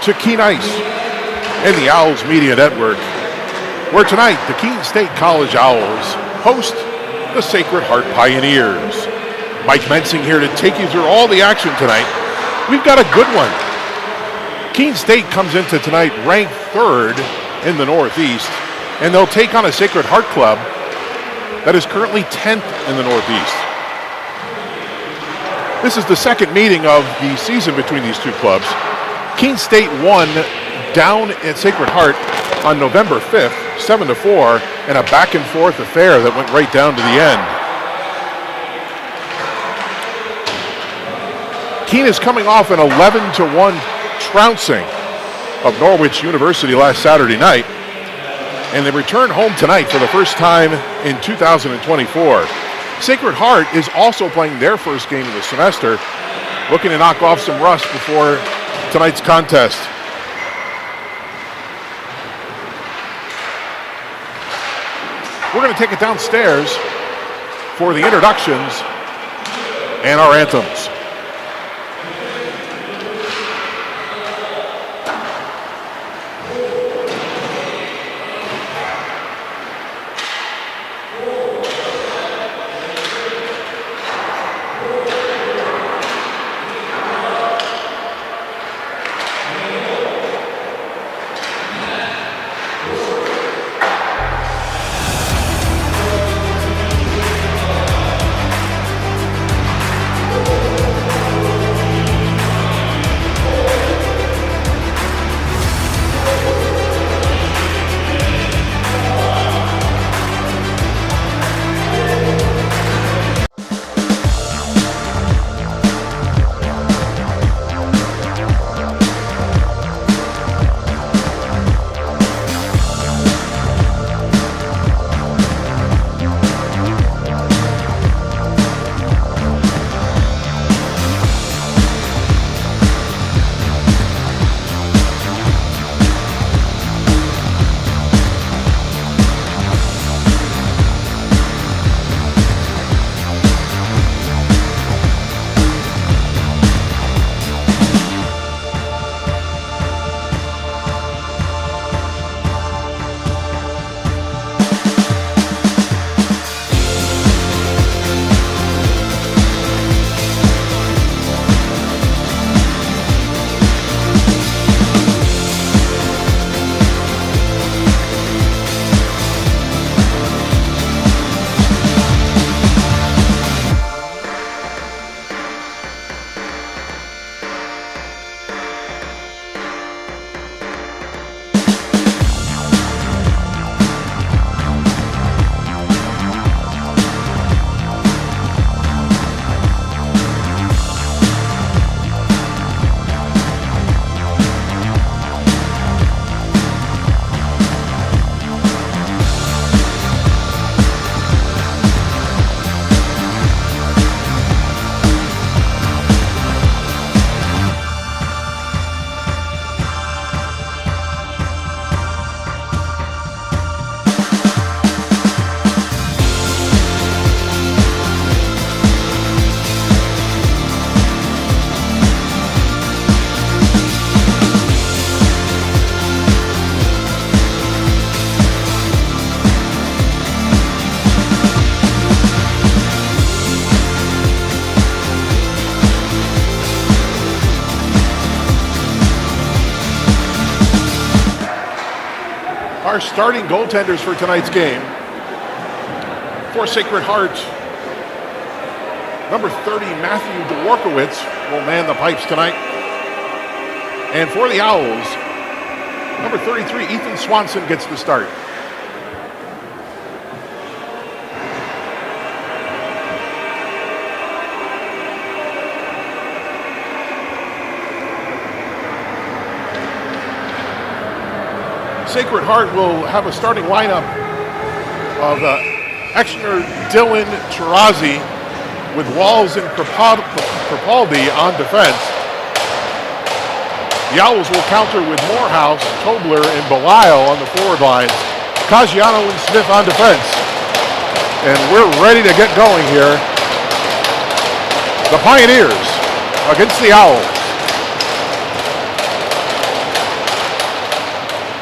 to Keene ICE and the Owls Media Network, where tonight the Keene State College Owls host the Sacred Heart Pioneers. Mike Mensing here to take you through all the action tonight. We've got a good one. Keene State comes into tonight ranked 3rd in the Northeast, and they'll take on a Sacred Heart club that is currently 10th in the Northeast. This is the second meeting of the season between these two clubs. Keene State won down at Sacred Heart on November 5th, 7-4, in a back-and-forth affair that went right down to the end. Keene is coming off an 11-1 trouncing of Norwich University last Saturday night, and they return home tonight for the first time in 2024. Sacred Heart is also playing their first game of the semester, looking to knock off some rust before tonight's contest. We're going to take it downstairs for the introductions and our anthems. Our starting goaltenders for tonight's game. For Sacred Heart, number 30, Matthew Dworkowitz, will man the pipes tonight. And for the Owls, number 33, Ethan Swanson, gets the start. Sacred Heart will have a starting lineup of Exner, Dillon, Chirazi, with Walls and Crepaldi on defense. The Owls will counter with Morehouse, Tobler, and Belisle on the forward lines. Caggiano and Smith on defense. And we're ready to get going here. The Pioneers against the Owls.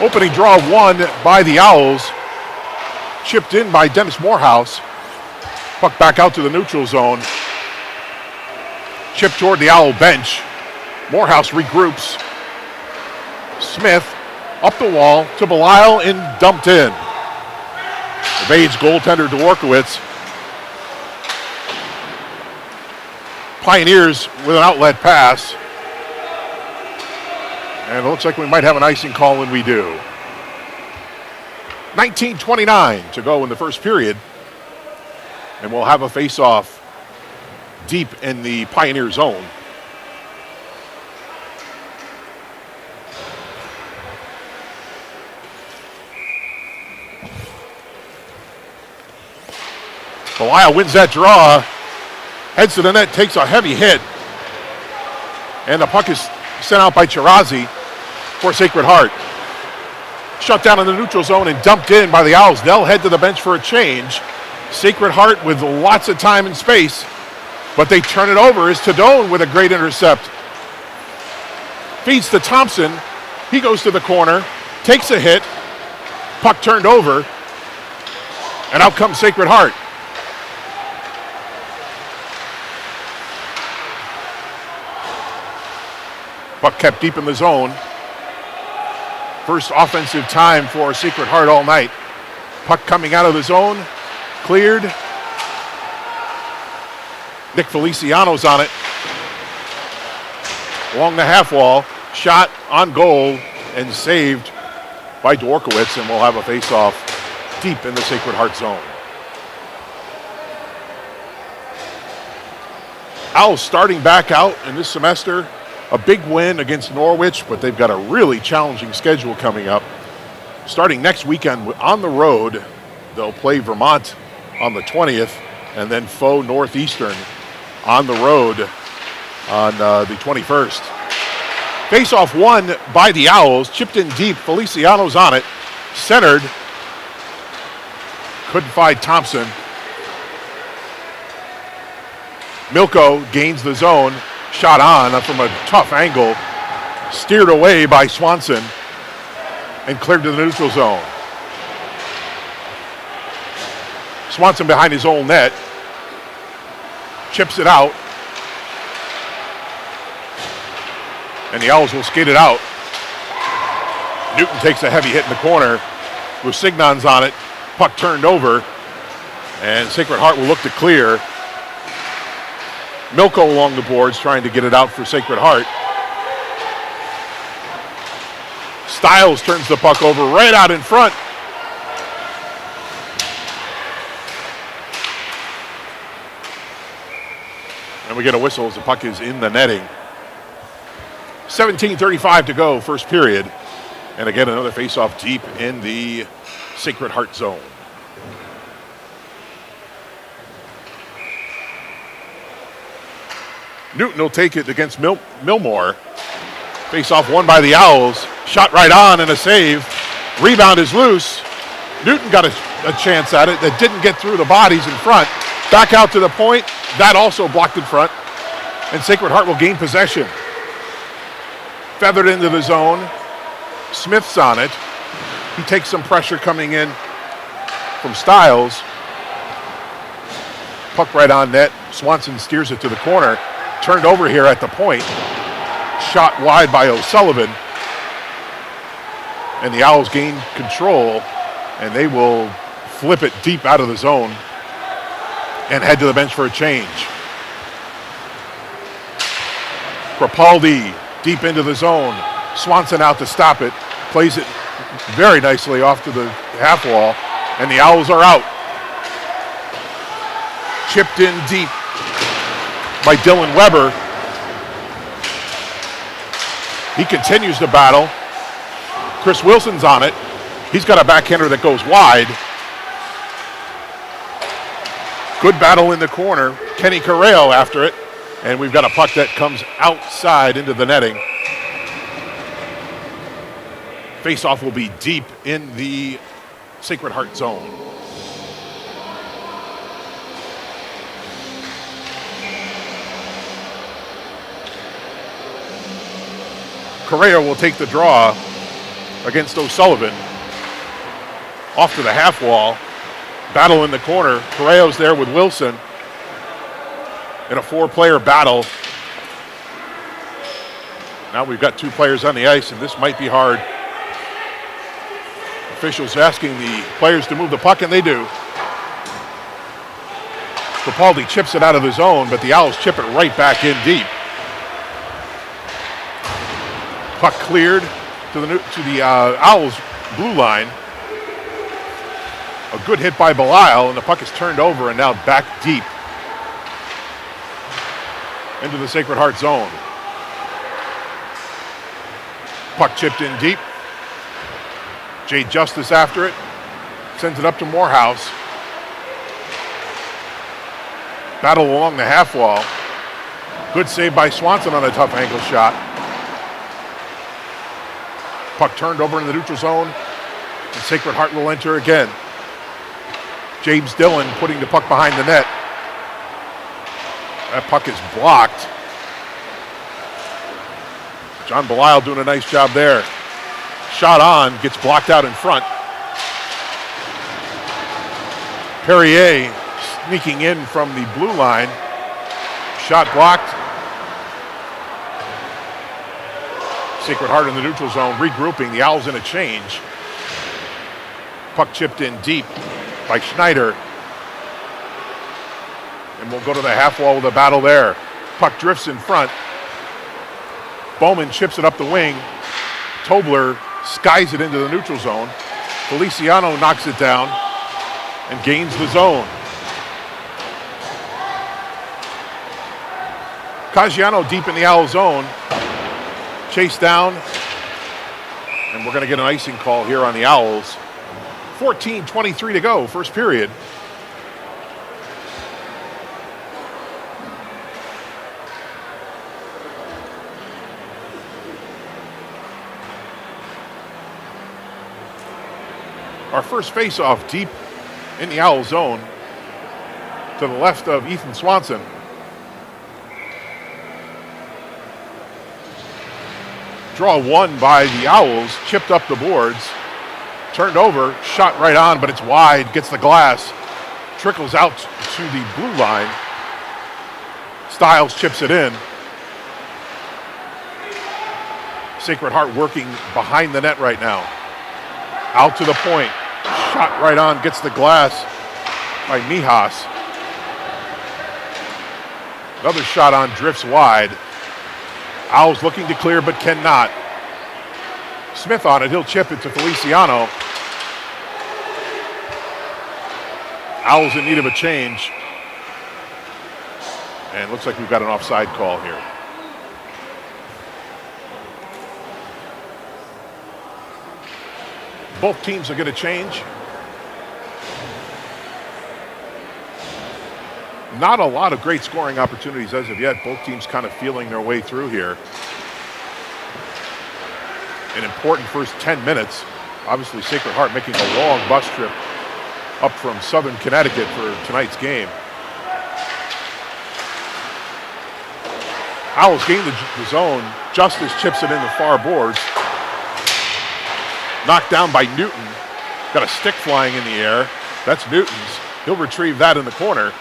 Opening draw won by the Owls. Chipped in by Dennis Morehouse. Puck back out to the neutral zone. Chip toward the Owl bench. Morehouse regroups. Smith up the wall to Belisle and dumped in. Evades goaltender Dworkowicz. Pioneers with an outlet pass. And it looks like we might have an icing call, and we do. 19:29 to go in the first period. And we'll have a face-off deep in the Pioneer zone. Belisle wins that draw. Heads to the net, takes a heavy hit. And the puck is sent out by Chirazi for Sacred Heart. Shut down in the neutral zone and dumped in by the Owls. They'll head to the bench for a change. Sacred Heart with lots of time and space, but they turn it over as Tadone with a great intercept. Feeds to Thompson. He goes to the corner, takes a hit. Puck turned over, and out comes Sacred Heart. Puck kept deep in the zone. First offensive time for Sacred Heart all night. Puck coming out of the zone. Cleared. Nick Feliciano's on it. Along the half wall. Shot on goal and saved by Dworkowicz, and we'll have a face-off deep in the Sacred Heart zone. Owls starting back out in this semester. A big win against Norwich, but they've got a really challenging schedule coming up. Starting next weekend on the road, they'll play Vermont on the 20th, and then Foe Northeastern on the road on the 21st. Face-off won by the Owls, chipped in deep. Feliciano's on it, centered. Couldn't find Thompson. Milko gains the zone. Shot on from a tough angle, steered away by Swanson and cleared to the neutral zone. Swanson behind his own net, chips it out, and the Owls will skate it out. Newton takes a heavy hit in the corner. Lusignan's on it, puck turned over, and Sacred Heart will look to clear. Milko along the boards trying to get it out for Sacred Heart. Stiles turns the puck over right out in front. And we get a whistle as the puck is in the netting. 17:35 to go, first period. And again, another face-off deep in the Sacred Heart zone. Newton will take it against Millmore. Face-off won by the Owls. Shot right on and a save. Rebound is loose. Newton got a chance at it that didn't get through the bodies in front. Back out to the point. That also blocked in front. And Sacred Heart will gain possession. Feathered into the zone. Smith's on it. He takes some pressure coming in from Stiles. Puck right on net. Swanson steers it to the corner. Turned over here at the point. Shot wide by O'Sullivan. And the Owls gain control, and they will flip it deep out of the zone and head to the bench for a change. Crapaldi deep into the zone. Swanson out to stop it. Plays it very nicely off to the half wall, and the Owls are out. Chipped in deep by Dylan Weber. He continues to battle. Chris Wilson's on it. He's got a backhander that goes wide. Good battle in the corner. Kenny Correo after it. And we've got a puck that comes outside into the netting. Face-off will be deep in the Sacred Heart zone. Correa will take the draw. against O'Sullivan. Off to the half wall. Battle in the corner. Correo's there with Wilson in a 4-player battle. Now we've got 2 players on the ice, and this might be hard. Officials asking the players to move the puck, and they do. Capaldi chips it out of the zone, but the Owls chip it right back in deep. Puck cleared to the Owls blue line. A good hit by Belisle, and the puck is turned over and now back deep into the Sacred Heart zone. Puck chipped in deep. Jay Justice after it. Sends it up to Morehouse. Battle along the half wall. Good save by Swanson on a tough ankle shot. Puck turned over in the neutral zone, and Sacred Heart will enter again. James Dillon putting the puck behind the net. That puck is blocked. John Belisle doing a nice job there. Shot on, gets blocked out in front. Perrier sneaking in from the blue line. Shot blocked. Sacred Heart in the neutral zone, regrouping. The Owls in a change. Puck chipped in deep by Schneider. And we'll go to the half wall with a battle there. Puck drifts in front. Bowman chips it up the wing. Tobler skies it into the neutral zone. Feliciano knocks it down and gains the zone. Caggiano deep in the Owl zone. Chased down. And we're going to get an icing call here on the Owls. 14:23 to go, first period. Our first face-off deep in the Owl zone to the left of Ethan Swanson. Draw one by the Owls, chipped up the boards, turned over, shot right on, but it's wide, gets the glass, trickles out to the blue line. Stiles chips it in. Sacred Heart working behind the net right now. Out to the point, shot right on, gets the glass by Mijas. Another shot on, drifts wide. Owls looking to clear but cannot. Smith on it, he'll chip it to Feliciano. Owls in need of a change. And it looks like we've got an offside call here. Both teams are going to change. Not a lot of great scoring opportunities as of yet. Both teams kind of feeling their way through here. An important first 10 minutes. Obviously, Sacred Heart making a long bus trip up from southern Connecticut for tonight's game. Owls gain the zone. Justice chips it in the far boards. Knocked down by Newton. Got a stick flying in the air. That's Newton's. He'll retrieve that in the corner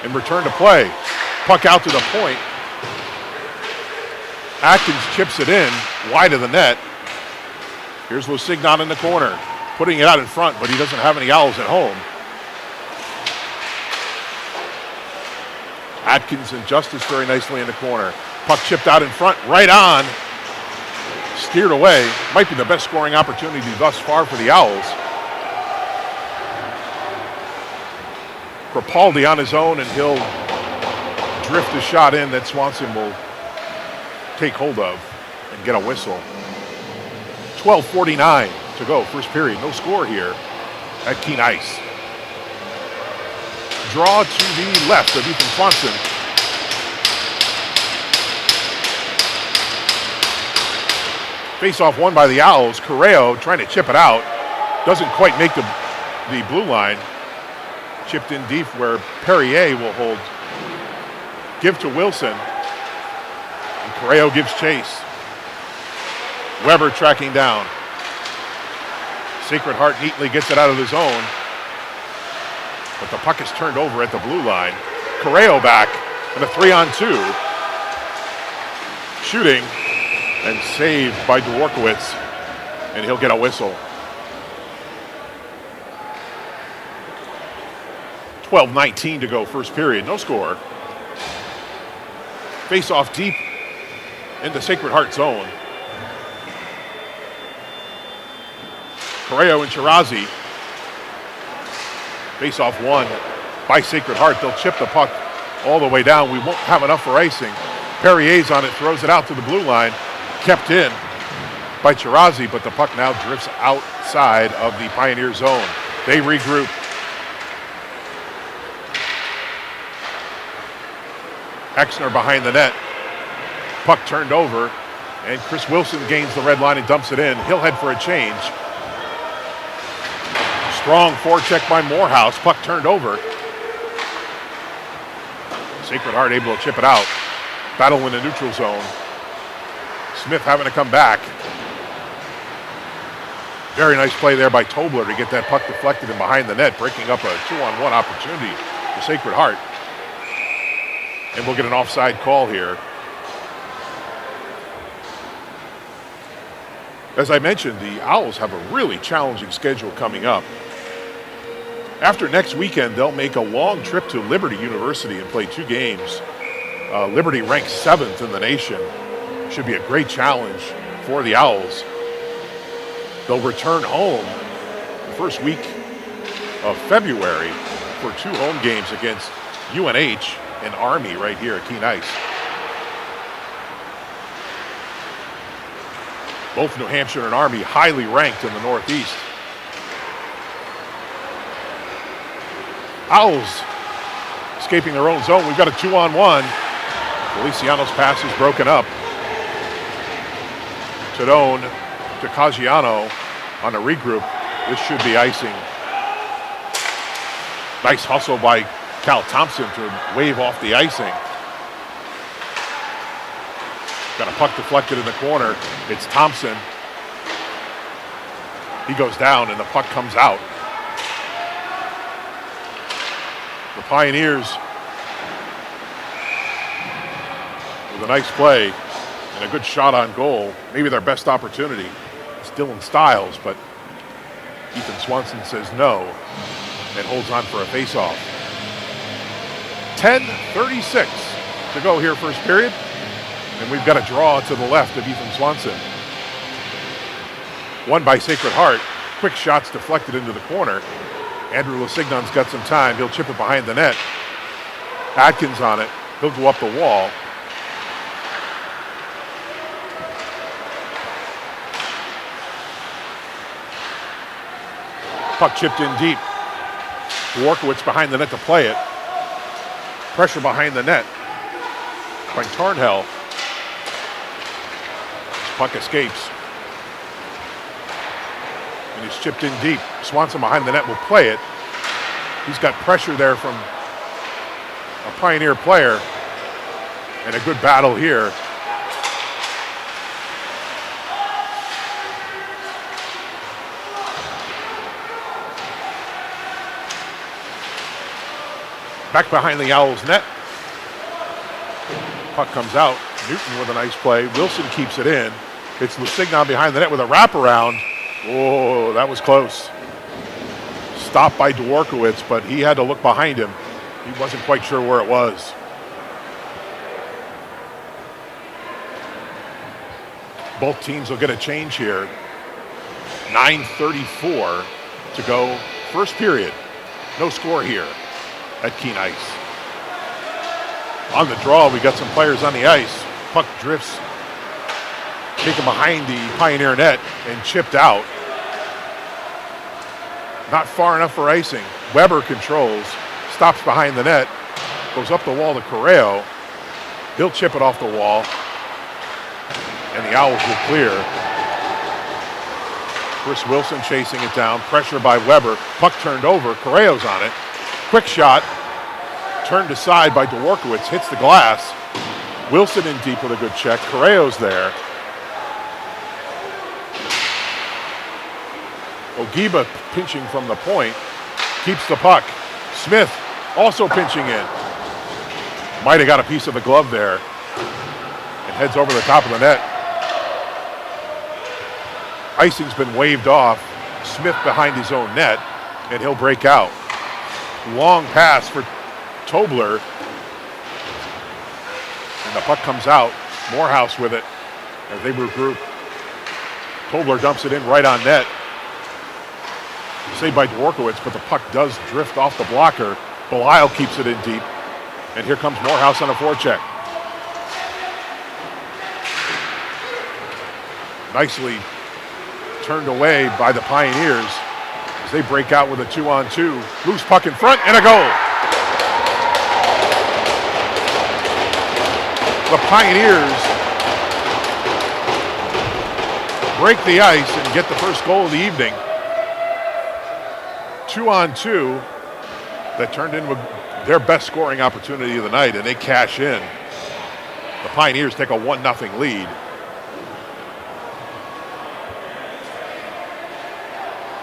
and return to play. Puck out to the point. Atkins chips it in, wide of the net. Here's Lusignan in the corner, putting it out in front, but he doesn't have any Owls at home. Atkins and Justice very nicely in the corner. Puck chipped out in front, right on. Steered away. Might be the best scoring opportunity thus far for the Owls. Capaldi on his own, and he'll drift a shot in that Swanson will take hold of and get a whistle. 12:49 to go, first period. No score here at Keene ICE. Draw to the left of Ethan Swanson. Face-off won by the Owls. Correo trying to chip it out. Doesn't quite make the blue line. Chipped in deep where Perrier will hold. Give to Wilson. And Correo gives chase. Weber tracking down. Sacred Heart neatly gets it out of the zone, but the puck is turned over at the blue line. Correo back, and a 3-on-2. Shooting, and saved by Dworkowitz, and he'll get a whistle. 12:19 to go, first period, no score. Face off deep in the Sacred Heart zone. Correo and Shirazi. Face off one by Sacred Heart. They'll chip the puck all the way down. We won't have enough for icing. Perrier's on it, throws it out to the blue line. Kept in by Shirazi, but the puck now drifts outside of the Pioneer zone. They regroup. Exner behind the net. Puck turned over, and Chris Wilson gains the red line and dumps it in. He'll head for a change. Strong forecheck by Morehouse. Puck turned over. Sacred Heart able to chip it out. Battle in the neutral zone. Smith having to come back. Very nice play there by Tobler to get that puck deflected and behind the net, breaking up a 2-on-1 opportunity for Sacred Heart. And we'll get an offside call here. As I mentioned, the Owls have a really challenging schedule coming up. After next weekend, they'll make a long trip to Liberty University and play 2 games. Liberty ranks 7th in the nation. Should be a great challenge for the Owls. They'll return home the first week of February for 2 home games against UNH and Army right here at Keene ICE. Both New Hampshire and Army highly ranked in the Northeast. Owls escaping their own zone. We've got a 2-on-1. Feliciano's pass is broken up. Tadone to Caggiano on a regroup. This should be icing. Nice hustle by Cal Thompson to wave off the icing. Got a puck deflected in the corner. It's Thompson. He goes down and the puck comes out. The Pioneers with a nice play and a good shot on goal. Maybe their best opportunity. It's Dylan Stiles, but Ethan Swanson says no and holds on for a face-off. 10:36 to go here first period. And we've got a draw to the left of Ethan Swanson. Won by Sacred Heart. Quick shots deflected into the corner. Andrew Lesignon's got some time. He'll chip it behind the net. Atkins on it. He'll go up the wall. Puck chipped in deep. Dworkowitz behind the net to play it. Pressure behind the net by Tarnhell. Puck escapes. And he's chipped in deep. Swanson behind the net will play it. He's got pressure there from a Pioneer player. And a good battle here. Back behind the Owls net. Puck comes out. Newton with a nice play. Wilson keeps it in. It's Lusignan behind the net with a wraparound. Oh, that was close. Stopped by Dworkowitz, but he had to look behind him. He wasn't quite sure where it was. Both teams will get a change here. 9:34 to go. First period. No score here at Keene ICE. On the draw, we got some players on the ice. Puck drifts, taken behind the Pioneer net and chipped out. Not far enough for icing. Weber controls, stops behind the net, goes up the wall to Correo. He'll chip it off the wall, and the Owls will clear. Chris Wilson chasing it down, pressure by Weber. Puck turned over, Correo's on it. Quick shot, turned aside by Dworkowitz, hits the glass. Wilson in deep with a good check. Correo's there. Ogiba pinching from the point, keeps the puck. Smith also pinching in. Might have got a piece of the glove there and heads over the top of the net. Icing's been waved off. Smith behind his own net, and he'll break out. Long pass for Tobler. And the puck comes out. Morehouse with it as they regroup. Tobler dumps it in right on net. Saved by Dworkowitz, but the puck does drift off the blocker. Belisle keeps it in deep. And here comes Morehouse on a forecheck. Nicely turned away by the Pioneers as they break out with a 2-on-2. Loose puck in front and a goal. The Pioneers break the ice and get the first goal of the evening. 2-on-2 that turned into their best scoring opportunity of the night, and they cash in. The Pioneers take a 1-0 lead.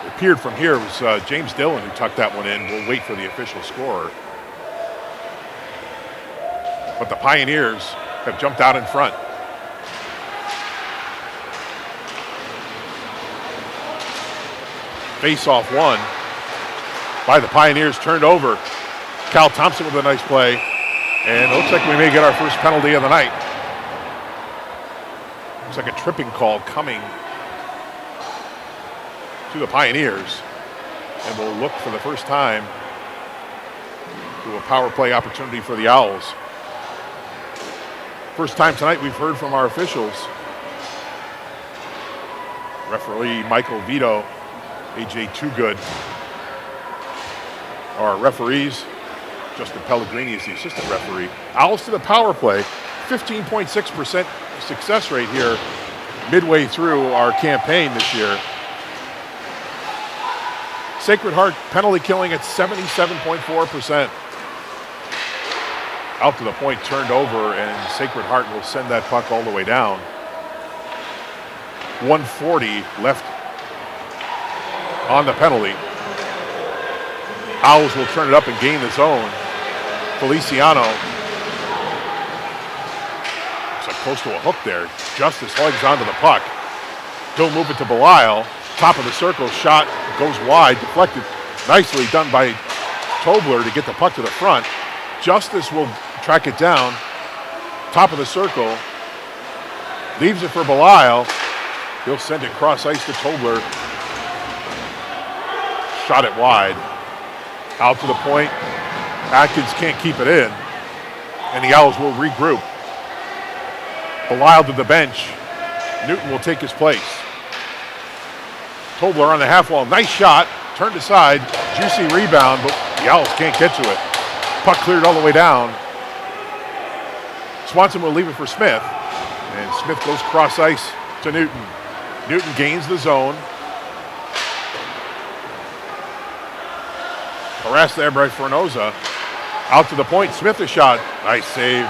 It appeared from here it was James Dillon who tucked that one in. We'll wait for the official scorer. But the Pioneers have jumped out in front. Face-off won by the Pioneers, turned over. Cal Thompson with a nice play. And it looks like we may get our first penalty of the night. Looks like a tripping call coming to the Pioneers. And we'll look for the first time to a power play opportunity for the Owls. First time tonight we've heard from our officials. Referee Michael Vito, AJ Toogood. Our referees, Justin Pellegrini is the assistant referee. Owls to the power play, 15.6% success rate here midway through our campaign this year. Sacred Heart penalty killing at 77.4%. Out to the point, turned over, and Sacred Heart will send that puck all the way down. 1:40 left on the penalty. Owls will turn it up and gain the zone. Feliciano. Looks like close to a hook there. Justice legs onto the puck. He'll move it to Belisle. Top of the circle, shot goes wide, deflected. Nicely done by Tobler to get the puck to the front. Justice will track it down. Top of the circle. Leaves it for Belisle. He'll send it cross ice to Tobler. Shot it wide. Out to the point. Atkins can't keep it in. And the Owls will regroup. Belisle to the bench. Newton will take his place. Tobler on the half wall. Nice shot. Turned aside. Juicy rebound, but the Owls can't get to it. Puck cleared all the way down. Swanson will leave it for Smith. And Smith goes cross ice to Newton. Newton gains the zone. Harassed there by Fornoza. Out to the point. Smith a shot. Nice save.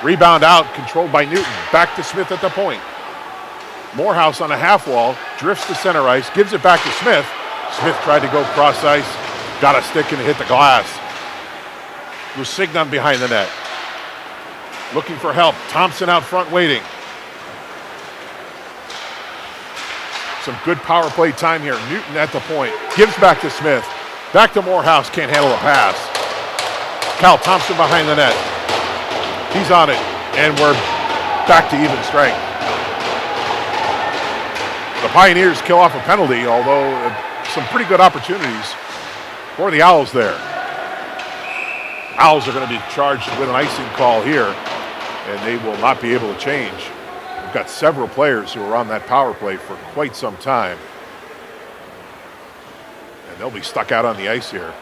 Rebound out. Controlled by Newton. Back to Smith at the point. Morehouse on a half wall. Drifts to center ice. Gives it back to Smith. Smith tried to go cross ice. Got a stick and hit the glass. Lusignan behind the net. Looking for help. Thompson out front waiting. Some good power play time here. Newton at the point. Gives back to Smith. Back to Morehouse. Can't handle a pass. Cal Thompson behind the net. He's on it. And we're back to even strength. The Pioneers kill off a penalty, although some pretty good opportunities for the Owls there. Owls are going to be charged with an icing call here, and they will not be able to change. We've got several players who are on that power play for quite some time, and they'll be stuck out on the ice here.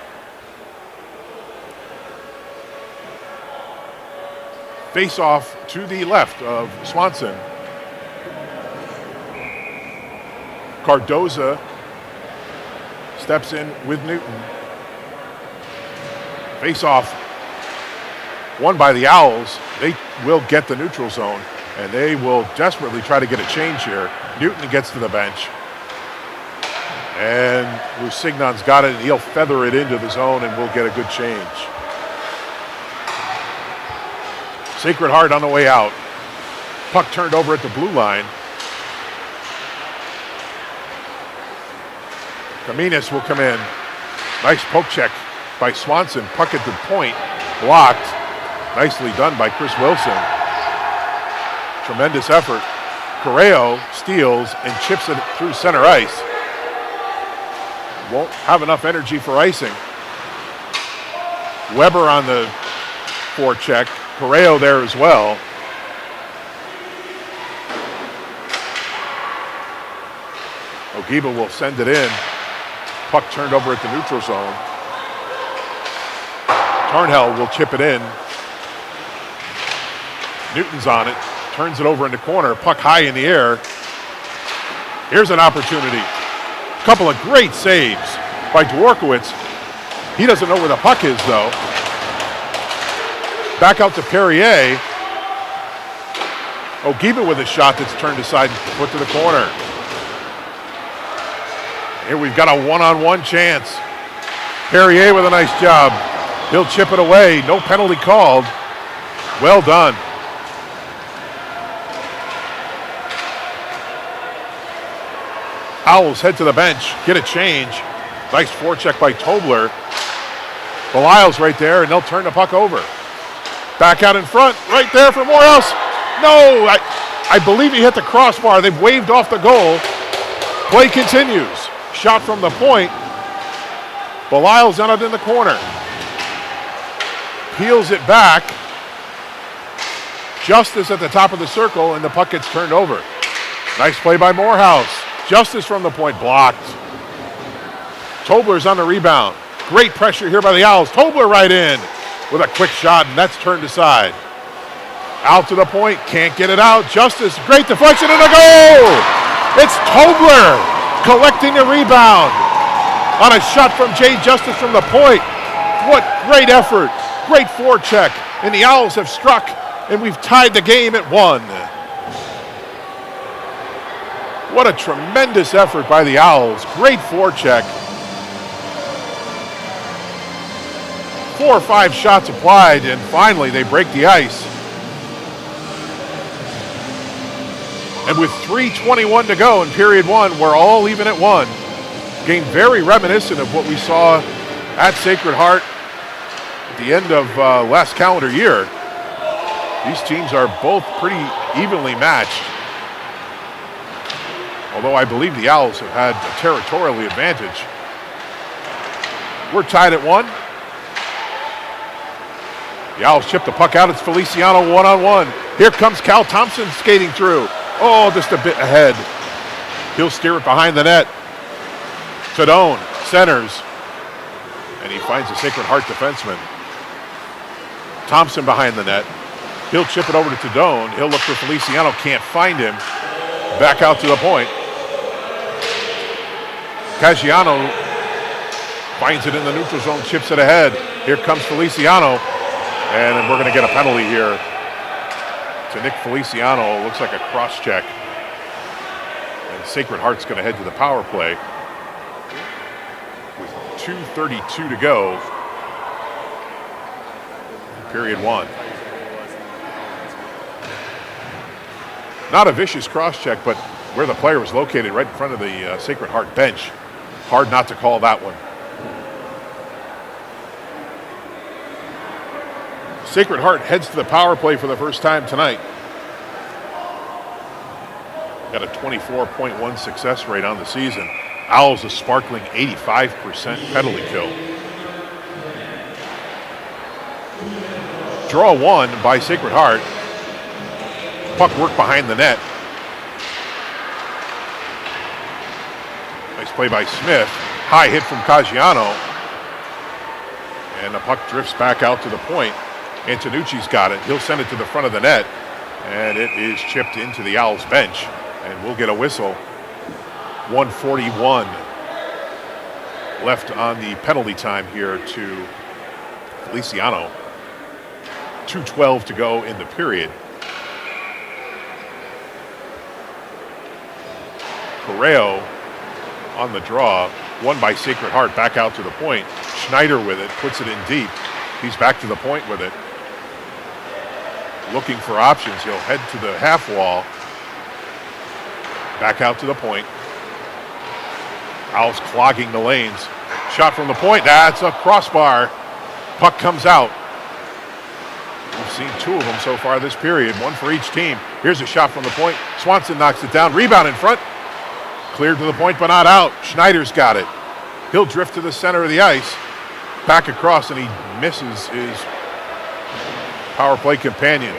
Face off to the left of Swanson. Cardoza steps in with Newton. Face off won by the Owls. They will get the neutral zone, and they will desperately try to get a change here. Newton gets to the bench. And Lusignan's got it, and he'll feather it into the zone, and we'll get a good change. Sacred Heart on the way out. Puck turned over at the blue line. Kaminas will come in. Nice poke check by Swanson. Puck at the point. Blocked. Nicely done by Chris Wilson. Tremendous effort. Correo steals and chips it through center ice. Won't have enough energy for icing. Weber on the forecheck. Correo there as well. Ogiba will send it in. Puck turned over at the neutral zone. Tarnhell will chip it in. Newton's on it. Turns it over in the corner. Puck high in the air. Here's an opportunity. Couple of great saves by Dworkowitz. He doesn't know where the puck is, though. Back out to Perrier. Ogiba with a shot that's turned aside and put to the corner. Here we've got a one-on-one chance. Perrier with a nice job. He'll chip it away. No penalty called. Well done. Owls head to the bench, get a change. Nice forecheck by Tobler. Belial's right there, and they'll turn the puck over. Back out in front, right there for Morehouse. No, I believe he hit the crossbar. They've waved off the goal. Play continues. Shot from the point. Belial's on it in the corner. Peels it back. Justice at the top of the circle, and the puck gets turned over. Nice play by Morehouse. Justice from the point, blocked. Tobler's on the rebound. Great pressure here by the Owls. Tobler right in with a quick shot, and that's turned aside. Out to the point, can't get it out. Justice, great deflection, and a goal! It's Tobler collecting the rebound on a shot from Jay Justice from the point. What great effort, great forecheck, and the Owls have struck, and we've tied the game at 1. What a tremendous effort by the Owls. Great forecheck. 4 or 5 shots applied, and finally they break the ice. And with 3:21 to go in period 1, we're all even at 1. Game very reminiscent of what we saw at Sacred Heart at the end of last calendar year. These teams are both pretty evenly matched. Although I believe the Owls have had a territorial advantage. We're tied at 1. The Owls chip the puck out. It's Feliciano one-on-one. Here comes Cal Thompson skating through. Oh, just a bit ahead. He'll steer it behind the net. Tadone centers. And he finds a Sacred Heart defenseman. Thompson behind the net. He'll chip it over to Tadone. He'll look for Feliciano. Can't find him. Back out to the point. Caggiano finds it in the neutral zone, chips it ahead. Here comes Feliciano, and we're going to get a penalty here to Nick Feliciano. Looks like a cross check. And Sacred Heart's going to head to the power play with 2:32 to go in period 1. Not a vicious cross check, but where the player was located, right in front of the Sacred Heart bench. Hard not to call that one. Sacred Heart heads to the power play for the first time tonight. Got a 24.1 success rate on the season. Owls a sparkling 85% penalty kill. Draw 1 by Sacred Heart. Puck work behind the net. Nice play by Smith. High hit from Caggiano. And the puck drifts back out to the point. Antonucci's got it. He'll send it to the front of the net. And it is chipped into the Owls bench. And we'll get a whistle. 1:41 left on the penalty time here to Feliciano. 2:12 to go in the period. Correo on the draw. Won by Sacred Heart. Back out to the point. Schneider with it. Puts it in deep. He's back to the point with it. Looking for options. He'll head to the half wall. Back out to the point. Owls clogging the lanes. Shot from the point. That's a crossbar. Puck comes out. We've seen 2 of them so far this period. 1 for each team. Here's a shot from the point. Swanson knocks it down. Rebound in front. Cleared to the point, but not out. Schneider's got it. He'll drift to the center of the ice. Back across, and he misses his power play companion.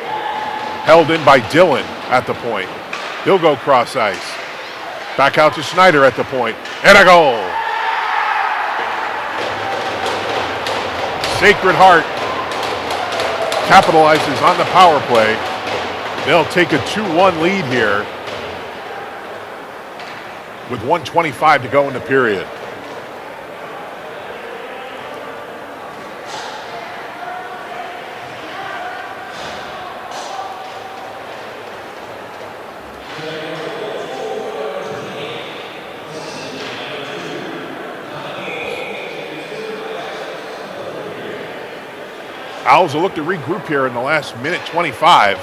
Held in by Dillon at the point. He'll go cross ice. Back out to Schneider at the point. And a goal. Sacred Heart capitalizes on the power play. They'll take a 2-1 lead here with 1:25 to go in the period. Owls will look to regroup here in the last minute 25.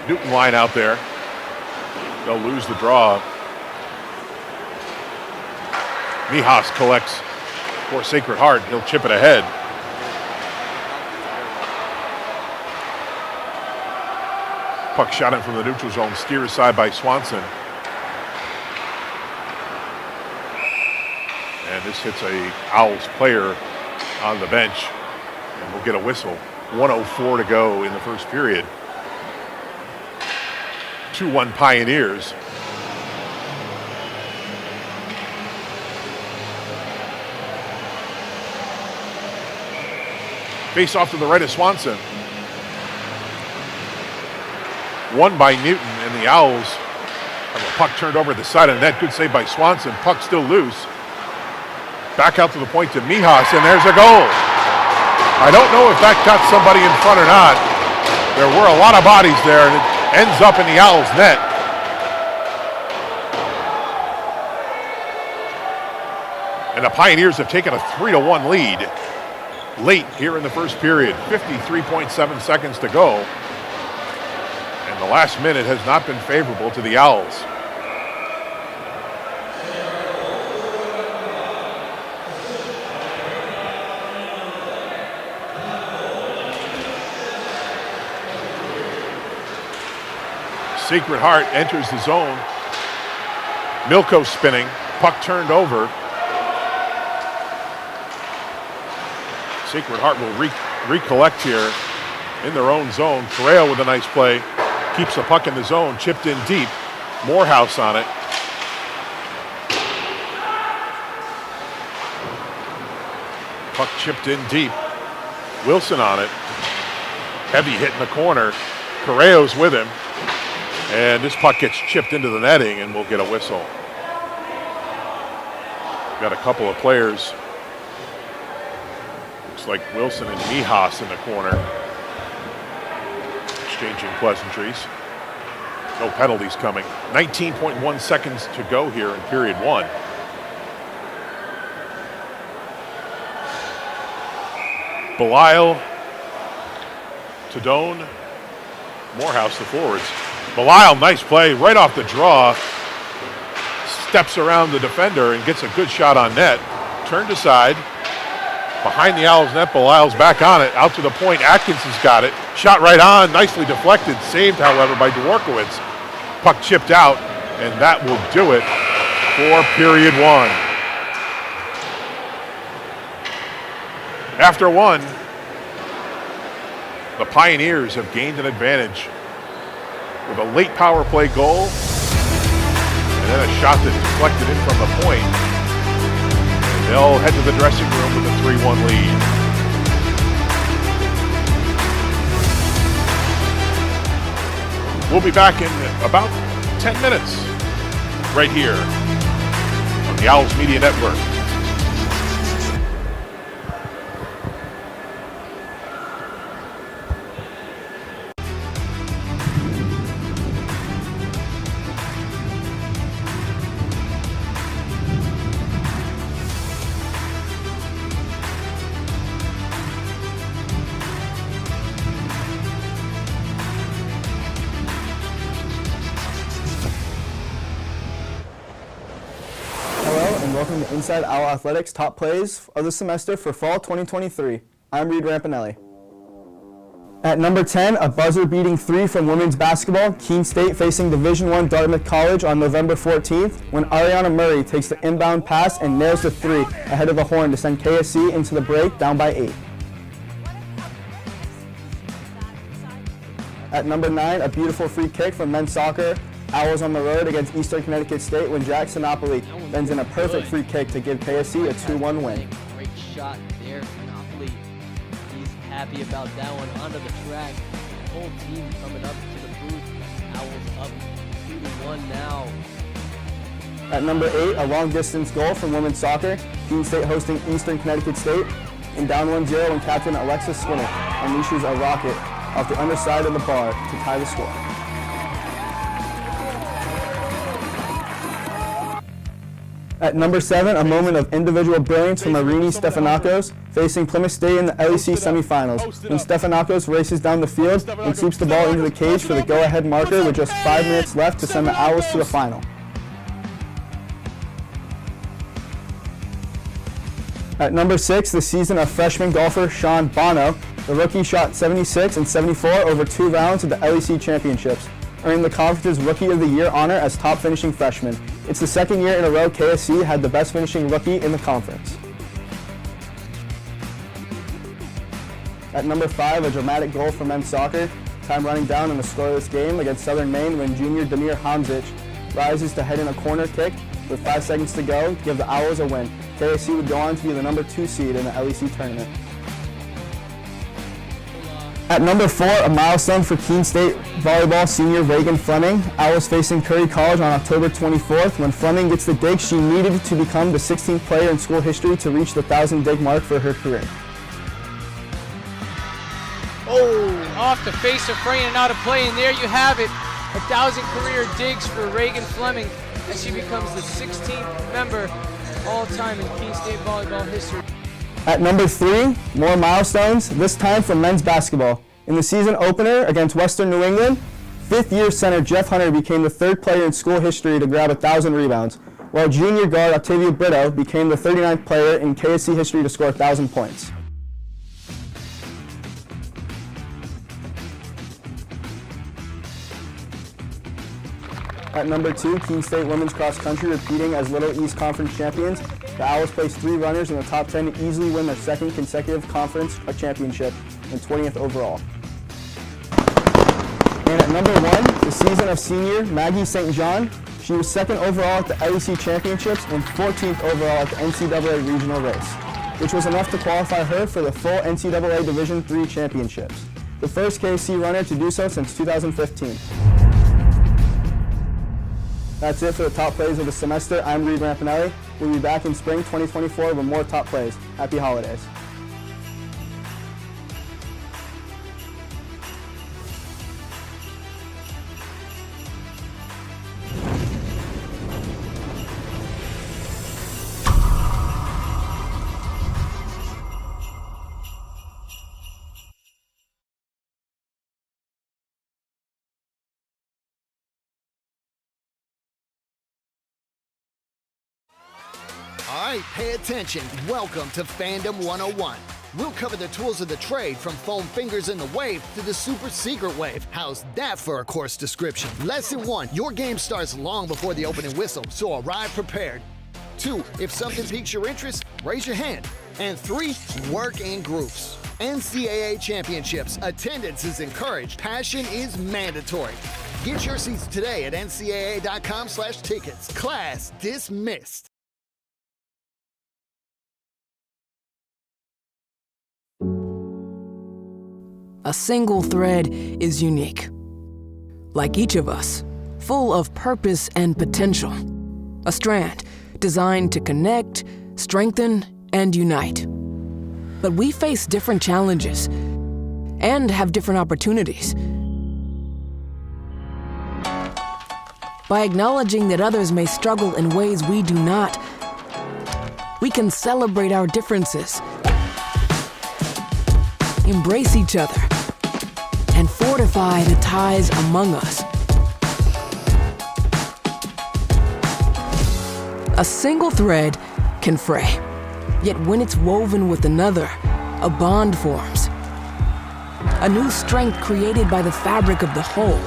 Newton line out there. They'll lose the draw. Mijas collects for Sacred Heart. He'll chip it ahead. Puck shot in from the neutral zone. Steered aside by Swanson. And this hits a Owls player on the bench. And we'll get a whistle. 1:04 to go in the first period. 2-1 Pioneers. Face off to the right of Swanson. Won by Newton, and the Owls have a puck turned over the side of the net. Good save by Swanson. Puck still loose. Back out to the point to Mijas, and there's a goal. I don't know if that got somebody in front or not. There were a lot of bodies there, and it ends up in the Owls' net. And the Pioneers have taken a 3-1 lead late here in the first period. 53.7 seconds to go. And the last minute has not been favorable to the Owls. Sacred Heart enters the zone. Milko spinning. Puck turned over. Sacred Heart will recollect here in their own zone. Correa with a nice play. Keeps the puck in the zone. Chipped in deep. Morehouse on it. Puck chipped in deep. Wilson on it. Heavy hit in the corner. Correa's with him. And this puck gets chipped into the netting, and we'll get a whistle. Got a couple of players. Looks like Wilson and Mijas in the corner. Exchanging pleasantries. No penalties coming. 19.1 seconds to go here in period 1. Belisle, Tadone, Morehouse, the forwards. Belisle, nice play, right off the draw. Steps around the defender and gets a good shot on net. Turned aside. Behind the Owls net, Belisle's back on it. Out to the point, Atkinson's got it. Shot right on, nicely deflected. Saved, however, by Dworkowicz. Puck chipped out, and that will do it for period 1. After 1, the Pioneers have gained an advantage with a late power play goal, and then a shot that deflected in from the point. And they'll head to the dressing room with a 3-1 lead. We'll be back in about 10 minutes, right here on the Owls Media Network. welcome to Inside Owl Athletics top plays of the semester for fall 2023. I'm Reed Rampanelli. At number 10, a buzzer-beating 3 from women's basketball, Keene State facing Division I Dartmouth College on November 14th, when Ariana Murray takes the inbound pass and nails the 3 ahead of the horn to send KSC into the break down by 8. At number 9, a beautiful free kick from men's soccer, Owls on the road against Eastern Connecticut State when Jackson Napoli bends in a perfect free kick to give KSC a 2-1 win. Great shot there for Napoli. He's happy about that one. Onto the track. The whole team coming up to the booth. Owls up 2-1 now. At number 8, a long-distance goal from women's soccer, Keene State hosting Eastern Connecticut State, and down 1-0 when captain Alexis Skinner unleashes a rocket off the underside of the bar to tie the score. At number 7, a moment of individual brilliance from Irini Stefanakos facing Plymouth State in the LEC semifinals, when Stefanakos races down the field and sweeps the ball into the cage for the go-ahead marker with just 5 minutes left to send the Owls to the final. At number 6, the season of freshman golfer Sean Bono. The rookie shot 76 and 74 over 2 rounds of the LEC championships, earning the conference's Rookie of the Year honor as top finishing freshman. It's the second year in a row KSC had the best finishing rookie in the conference. At number 5, a dramatic goal for men's soccer. Time running down in the scoreless game against Southern Maine when junior Damir Hamzic rises to head in a corner kick with 5 seconds to go to give the Owls a win. KSC would go on to be the number 2 seed in the LEC tournament. At number 4, a milestone for Keene State volleyball senior Reagan Fleming. Owls facing Curry College on October 24th when Fleming gets the dig she needed to become the 16th player in school history to reach the 1,000 dig mark for her career. Oh, off the face of Frey and out of play, and there you have it. 1,000 career digs for Reagan Fleming as she becomes the 16th member all time in Keene State volleyball history. At number 3, more milestones, this time for men's basketball. In the season opener against Western New England, 5th-year center Jeff Hunter became the 3rd player in school history to grab 1,000 rebounds, while junior guard Octavio Brito became the 39th player in KSC history to score 1,000 points. At number 2, Keene State women's cross country repeating as Little East Conference champions. The Owls placed 3 runners in the top 10 to easily win their 2nd consecutive conference championship and 20th overall. And at number 1, the season of senior Maggie St. John. She was 2nd overall at the LEC championships and 14th overall at the NCAA regional race, which was enough to qualify her for the full NCAA Division III championships, the first KSC runner to do so since 2015. That's it for the top plays of the semester. I'm Reed Rampanelli. We'll be back in spring 2024 with more top plays. Happy holidays. All right, pay attention. Welcome to Fandom 101. We'll cover the tools of the trade from foam fingers in the wave to the super secret wave. How's that for a course description? Lesson 1, your game starts long before the opening whistle, so arrive prepared. 2, if something piques your interest, raise your hand. And 3, work in groups. NCAA championships, attendance is encouraged, passion is mandatory. Get your seats today at ncaa.com/tickets. Class dismissed. A single thread is unique. Like each of us, full of purpose and potential. A strand designed to connect, strengthen, and unite. But we face different challenges and have different opportunities. By acknowledging that others may struggle in ways we do not, we can celebrate our differences, embrace each other, and fortify the ties among us. A single thread can fray, yet when it's woven with another, a bond forms. A new strength created by the fabric of the whole.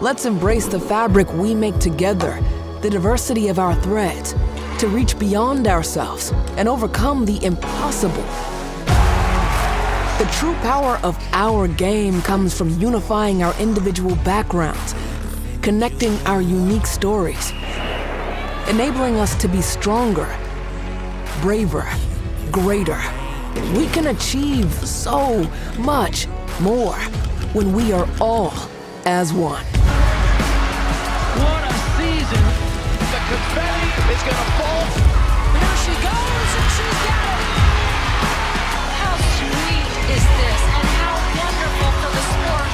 Let's embrace the fabric we make together, the diversity of our threads, to reach beyond ourselves and overcome the impossible. The true power of our game comes from unifying our individual backgrounds, connecting our unique stories, enabling us to be stronger, braver, greater. We can achieve so much more when we are all as one. What a season! The confetti is gonna fall. There she goes, and she's got it! How sweet is this, and how wonderful for the sport!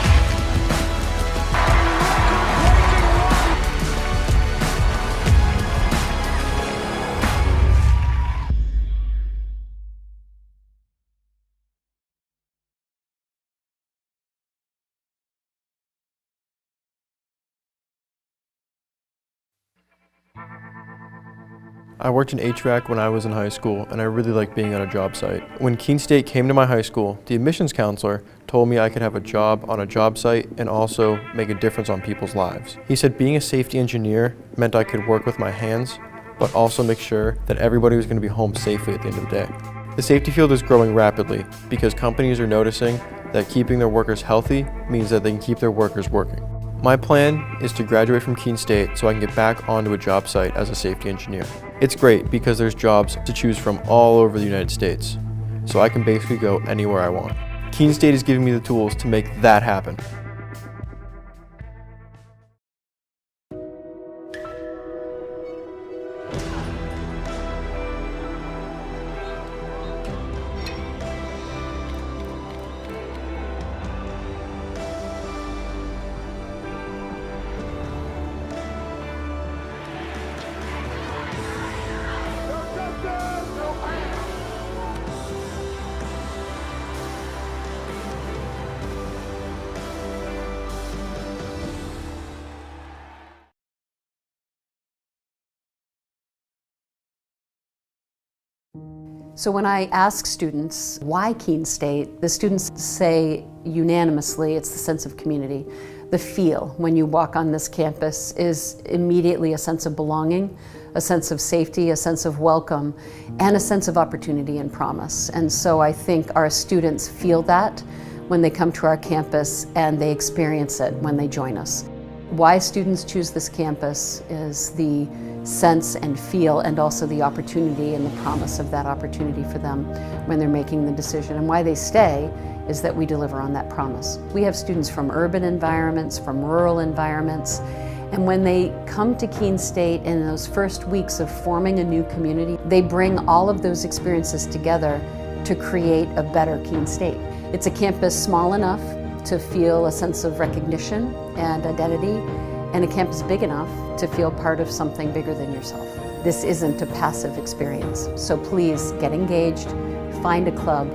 I worked in HVAC when I was in high school, and I really liked being on a job site. When Keene State came to my high school, the admissions counselor told me I could have a job on a job site and also make a difference on people's lives. He said being a safety engineer meant I could work with my hands, but also make sure that everybody was going to be home safely at the end of the day. The safety field is growing rapidly because companies are noticing that keeping their workers healthy means that they can keep their workers working. My plan is to graduate from Keene State so I can get back onto a job site as a safety engineer. It's great because there's jobs to choose from all over the United States, so I can basically go anywhere I want. Keene State is giving me the tools to make that happen. So when I ask students, why Keene State, the students say unanimously it's the sense of community. The feel when you walk on this campus is immediately a sense of belonging, a sense of safety, a sense of welcome, and a sense of opportunity and promise. And so I think our students feel that when they come to our campus, and they experience it when they join us. Why students choose this campus is the sense and feel, and also the opportunity and the promise of that opportunity for them when they're making the decision. And why they stay is that we deliver on that promise. We have students from urban environments, from rural environments, and when they come to Keene State in those first weeks of forming a new community, they bring all of those experiences together to create a better Keene State. It's a campus small enough to feel a sense of recognition and identity, and a campus big enough to feel part of something bigger than yourself. This isn't a passive experience, so please get engaged, find a club,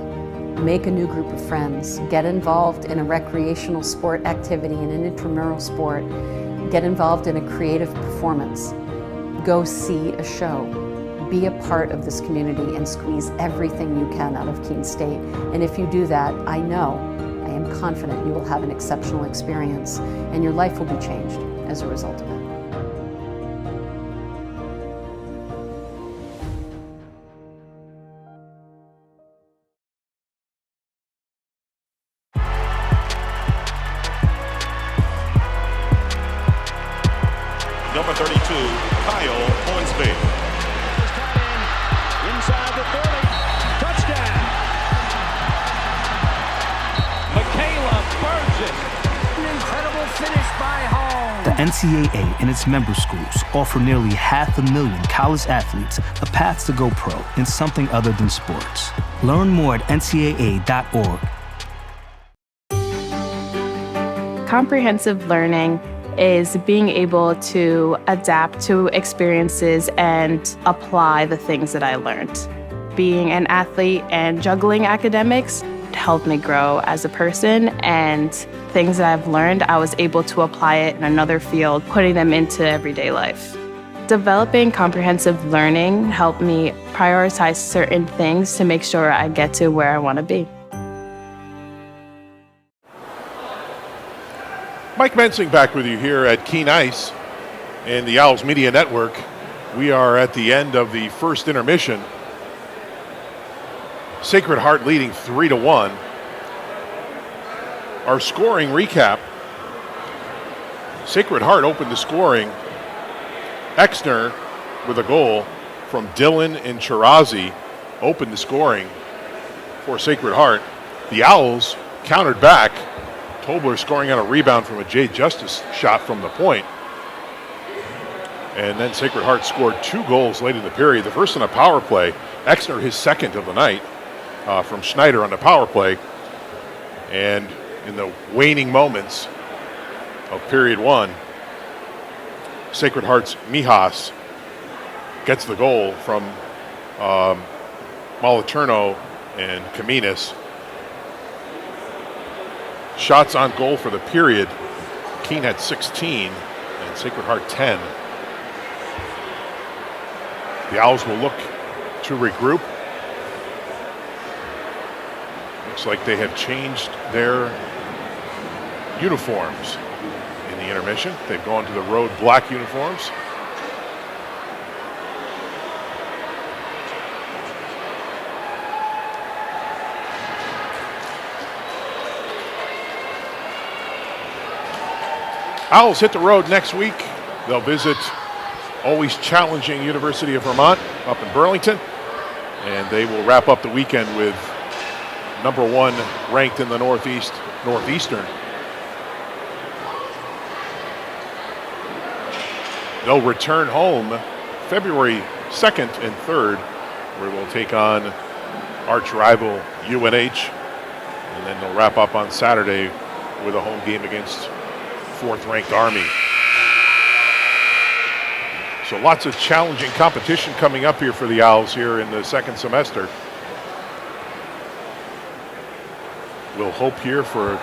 make a new group of friends, get involved in a recreational sport activity, in an intramural sport, get involved in a creative performance, go see a show, be a part of this community and squeeze everything you can out of Keene State. And if you do that, I am confident you will have an exceptional experience and your life will be changed as a result of it. Number 32, Kyle Hornsby. Inside the 30, touchdown. Michaela Burgess. An incredible finish by Hall. The NCAA and its member schools offer nearly 500,000 college athletes a path to go pro in something other than sports. Learn more at ncaa.org. Comprehensive learning is being able to adapt to experiences and apply the things that I learned. Being an athlete and juggling academics helped me grow as a person, and things that I've learned, I was able to apply it in another field, putting them into everyday life. Developing comprehensive learning helped me prioritize certain things to make sure I get to where I want to be. Mike Mensing back with you here at Keene ICE and the Owls Media Network. We are at the end of the first intermission. Sacred Heart leading 3-1. Our scoring recap. Sacred Heart opened the scoring. Exner with a goal from Dillon and Chirazi opened the scoring for Sacred Heart. The Owls countered back. Tobler scoring on a rebound from a Jay Justice shot from the point. And then Sacred Heart scored 2 goals late in the period. The first on a power play. Exner, his second of the night, from Schneider on the power play. And in the waning moments of period 1, Sacred Heart's Mijas gets the goal from Moliterno and Caminas. Shots on goal for the period. Keene had 16 and Sacred Heart 10. The Owls will look to regroup. Looks like they have changed their uniforms in the intermission. They've gone to the road black uniforms. Owls hit the road next week. They'll visit always challenging University of Vermont up in Burlington. And they will wrap up the weekend with number 1 ranked in the Northeastern. They'll return home February 2nd and 3rd, where they'll take on arch rival UNH. And then they'll wrap up on Saturday with a home game against 4th-ranked Army. So lots of challenging competition coming up here for the Owls here in the second semester. We'll hope here for a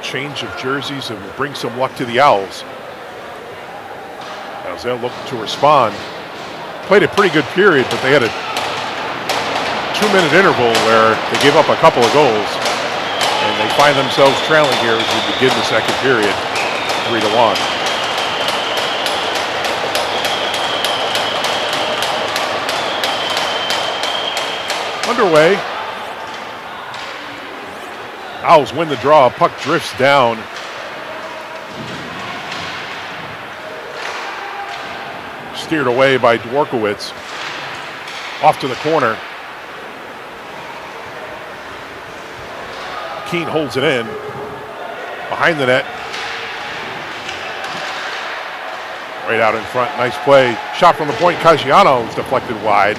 change of jerseys that will bring some luck to the Owls as they'll look to respond. Played a pretty good period, but they had a 2-minute interval where they gave up a couple of goals, and they find themselves trailing here as we begin the second period, 3-1. Underway. Owls win the draw. Puck drifts down. Steered away by Dworkowitz. Off to the corner. Keene holds it in. Behind the net. Right out in front. Nice play. Shot from the point. Caggiano's deflected wide.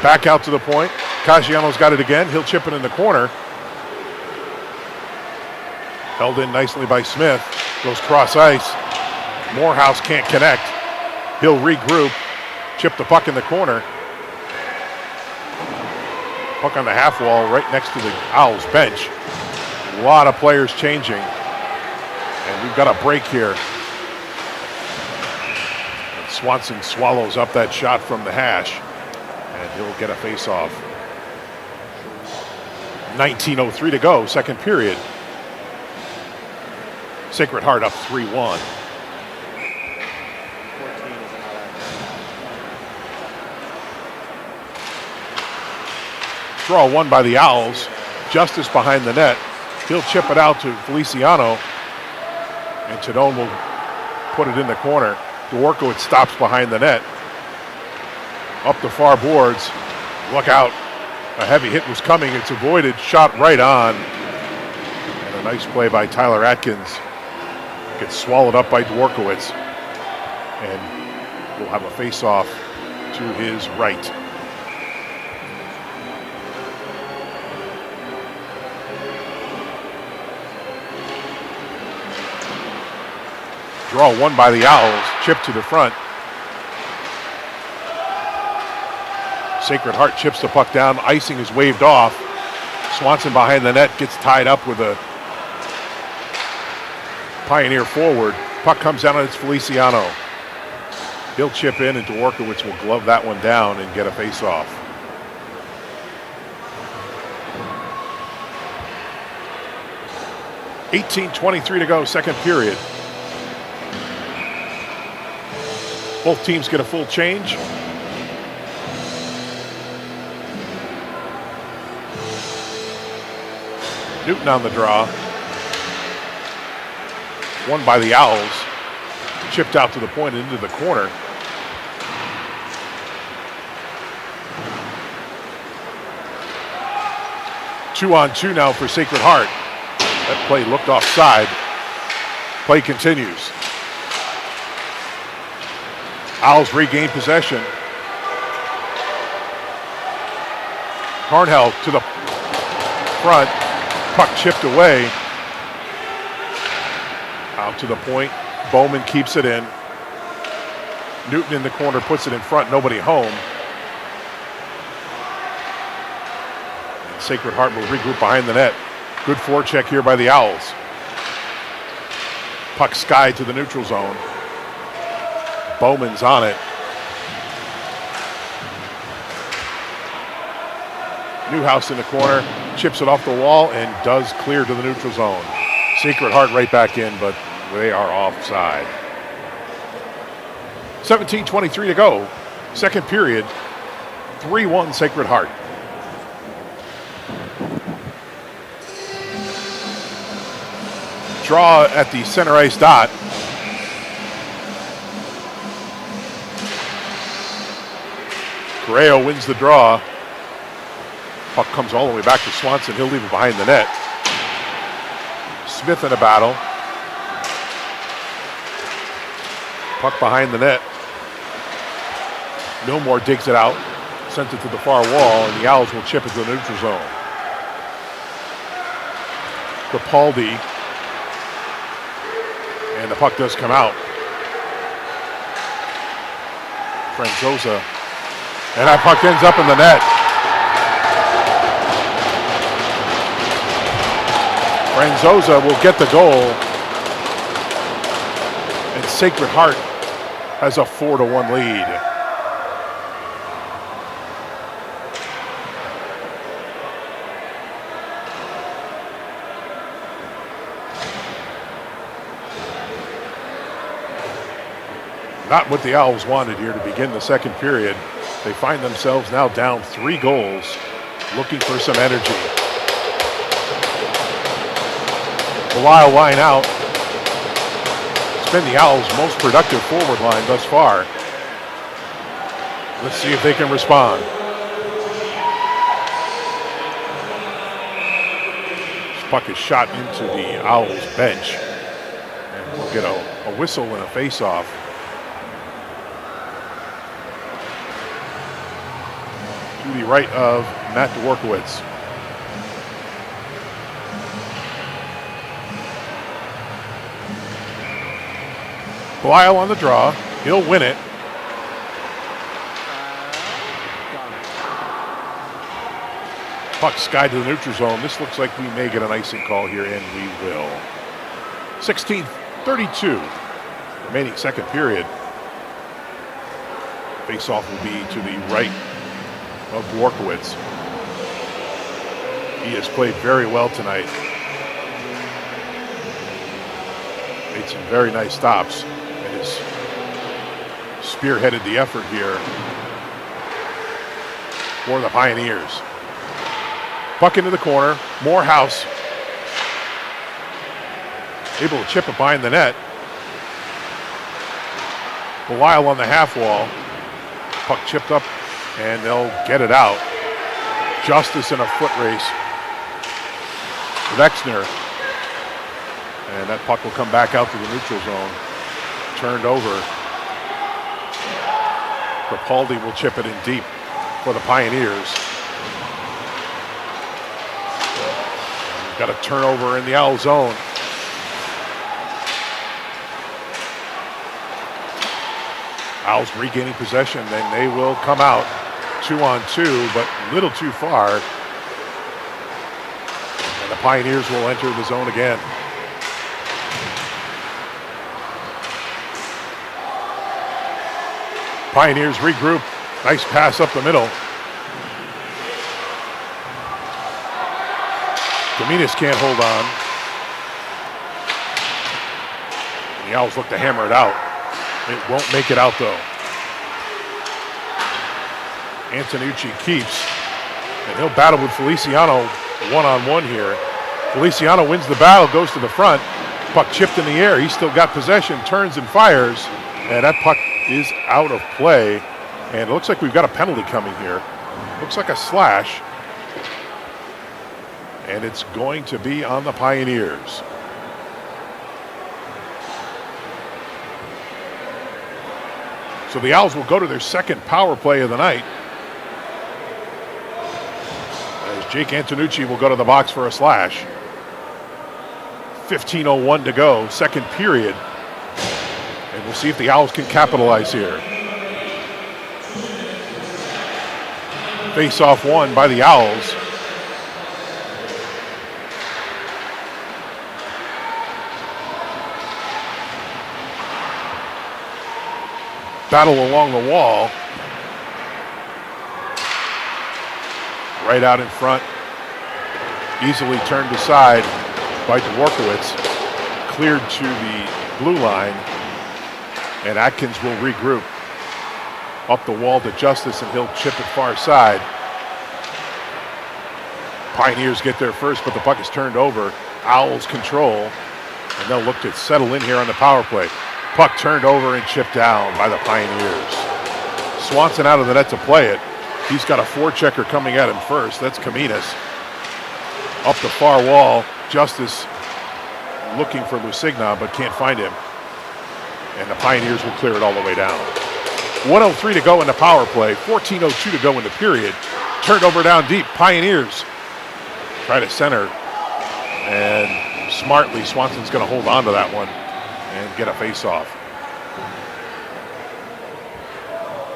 Back out to the point. Caggiano's got it again. He'll chip it in the corner. Held in nicely by Smith. Goes cross ice. Morehouse can't connect. He'll regroup. Chip the puck in the corner. Puck on the half wall right next to the Owls bench. A lot of players changing. And we've got a break here. And Swanson swallows up that shot from the hash. And he'll get a face-off. 19:03 to go, second period. Sacred Heart up 3-1. Draw won by the Owls. Justice behind the net. He'll chip it out to Feliciano. And Chadone will put it in the corner. Dworkowitz stops behind the net. Up the far boards. Look out. A heavy hit was coming. It's avoided. Shot right on. And a nice play by Tyler Atkins. Gets swallowed up by Dworkowitz. And will have a face-off to his right. Draw won by the Owls. Chip to the front. Sacred Heart chips the puck down. Icing is waved off. Swanson behind the net gets tied up with a Pioneer forward. Puck comes down and it's Feliciano. He'll chip in, and Dworkowitz will glove that one down and get a face-off. $18:23 to go, second period. Both teams get a full change. Newton on the draw. Won by the Owls. Chipped out to the point and into the corner. Two-on-two now for Sacred Heart. That play looked offside. Play continues. Owls regain possession. Carnell to the front. Puck chipped away. Out to the point. Bowman keeps it in. Newton in the corner puts it in front. Nobody home. And Sacred Heart will regroup behind the net. Good forecheck here by the Owls. Puck sky to the neutral zone. Bowman's on it. Newhouse in the corner, chips it off the wall and does clear to the neutral zone. Sacred Heart right back in, but they are offside. 17:23 to go, second period. 3-1 Sacred Heart. Draw at the center ice dot. Correo wins the draw. Puck comes all the way back to Swanson. He'll leave it behind the net. Smith in a battle. Puck behind the net. Milmore digs it out. Sends it to the far wall, and the Owls will chip it to the neutral zone. Capaldi. And the puck does come out. Franzosa. And that puck ends up in the net. Franzosa will get the goal. And Sacred Heart has a 4-1 lead. Not what the Owls wanted here to begin the second period. They find themselves now down 3 goals, looking for some energy. Belial line out. It's been the Owls' most productive forward line thus far. Let's see if they can respond. This puck is shot into the Owls bench. And we'll get a whistle and a face-off. To the right of Matt Dworkowitz. Belial on the draw. He'll win it. Puck skied to the neutral zone. This looks like we may get an icing call here, and we will. 16:32 remaining second period. Face-off will be to the right of Dworkowitz. He has played very well tonight. Made some very nice stops and has spearheaded the effort here for the Pioneers. Puck into the corner. Morehouse able to chip it behind the net. Belial on the half wall. Puck chipped up, and they'll get it out. Justice in a foot race with Exner. And that puck will come back out to the neutral zone. Turned over. Capaldi will chip it in deep for the Pioneers. Got a turnover in the Owl zone. Owls regaining possession, then they will come out 2-on-2, but a little too far. And the Pioneers will enter the zone again. Pioneers regroup. Nice pass up the middle. Dominus can't hold on. The Owls look to hammer it out. It won't make it out though. Antonucci keeps, and he'll battle with Feliciano one-on-one here. Feliciano wins the battle, goes to the front. Puck chipped in the air. He's still got possession, turns and fires, and that puck is out of play. And it looks like we've got a penalty coming here. Looks like a slash. And it's going to be on the Pioneers. So the Owls will go to their second power play of the night. As Jake Antonucci will go to the box for a slash. 15:01 to go, second period. And we'll see if the Owls can capitalize here. Face-off won by the Owls. Battle along the wall. Right out in front. Easily turned aside by Dworkowitz. Cleared to the blue line. And Atkins will regroup. Up the wall to Justice, and he'll chip it far side. Pioneers get there first, but the puck is turned over. Owls control, and they'll look to settle in here on the power play. Puck turned over and chipped down by the Pioneers. Swanson out of the net to play it. He's got a forechecker coming at him first. That's Kaminas. Up the far wall, Justice looking for Lusignan, but can't find him. And the Pioneers will clear it all the way down. 1:03 to go in the power play. 14:02 to go in the period. Turned over down deep. Pioneers try to center. And smartly, Swanson's going to hold on to that one and get a face-off.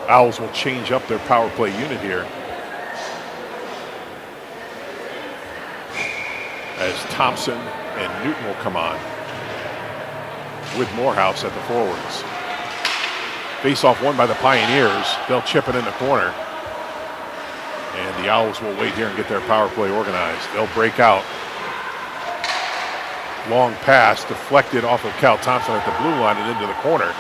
Owls will change up their power play unit here. As Thompson and Newton will come on with Morehouse at the forwards. Face-off won by the Pioneers. They'll chip it in the corner. And the Owls will wait here and get their power play organized. They'll break out. Long pass deflected off of Cal Thompson at the blue line and into the corner.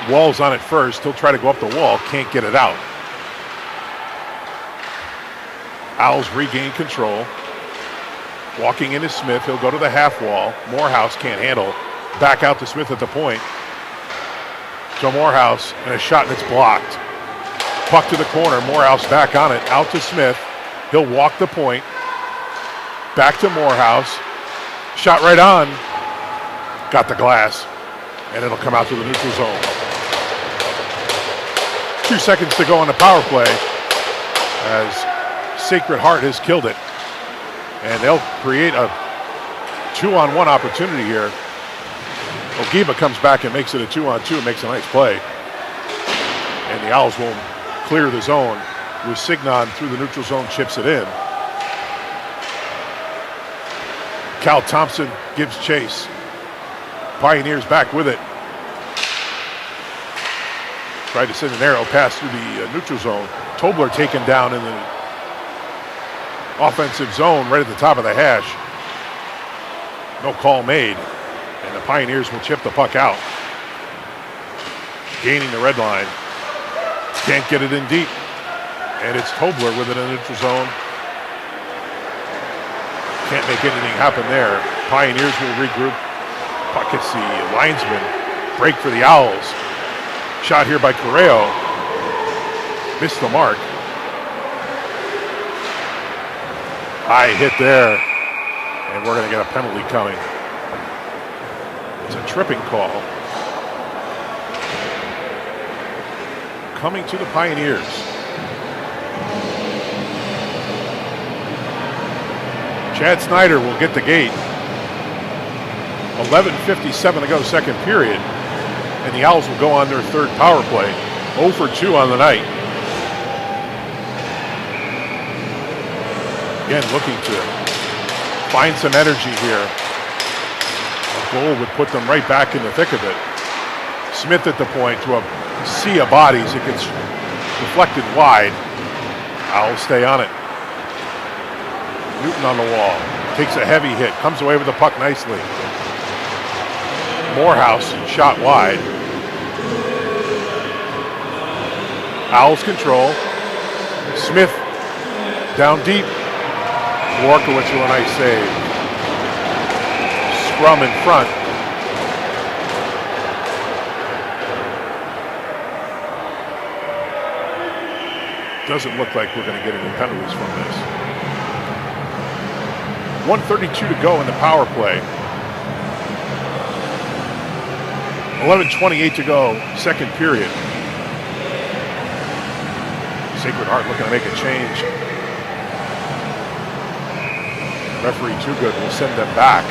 Wall's on it first. He'll try to go up the wall. Can't get it out. Owls regain control. Walking into Smith. He'll go to the half wall. Morehouse can't handle. Back out to Smith at the point. Joe Morehouse, and a shot, and it's blocked. Puck to the corner. Morehouse back on it. Out to Smith. He'll walk the point. Back to Morehouse. Shot right on. Got the glass. And it'll come out to the neutral zone. 2 seconds to go on the power play as Sacred Heart has killed it. And they'll create a 2-on-1 opportunity here. Ogiba comes back and makes it a 2-on-2 and makes a nice play. And the Owls will clear the zone. Lusignan through the neutral zone chips it in. Cal Thompson gives chase. Pioneers back with it. Tried to send an arrow pass through the neutral zone. Tobler taken down in the offensive zone right at the top of the hash. No call made. And the Pioneers will chip the puck out. Gaining the red line. Can't get it in deep. And it's Tobler with it in the neutral zone. Can't make anything happen there. Pioneers will regroup. Puck hits the linesman. Break for the Owls. Shot here by Correo. Missed the mark. High hit there. And we're going to get a penalty coming. It's a tripping call. Coming to the Pioneers. Chad Snyder will get the gate. 11:57 to go, second period. And the Owls will go on their third power play. 0 for 2 on the night. Again, looking to find some energy here. A goal would put them right back in the thick of it. Smith at the point to a sea of bodies. It gets deflected wide. Owls stay on it. Newton on the wall. Takes a heavy hit. Comes away with the puck nicely. Morehouse shot wide. Owls control. Smith down deep. Warkowitz with a nice save. Scrum in front. Doesn't look like we're going to get any penalties from this. 1:32 to go in the power play. 11:28 to go, second period. Sacred Heart looking to make a change. Referee Toogood will send them back.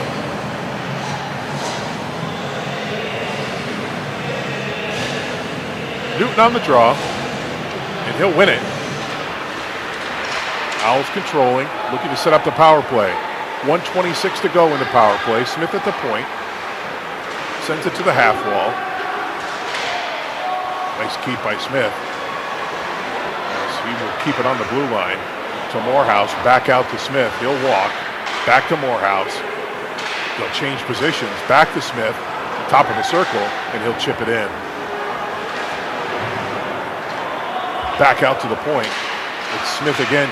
Newton on the draw, and he'll win it. Owls controlling, looking to set up the power play. 1:26 to go in the power play. Smith at the point. Sends it to the half wall. Nice keep by Smith. As he will keep it on the blue line to Morehouse. Back out to Smith. He'll walk. Back to Morehouse. They'll change positions. Back to Smith. Top of the circle. And he'll chip it in. Back out to the point. It's Smith again.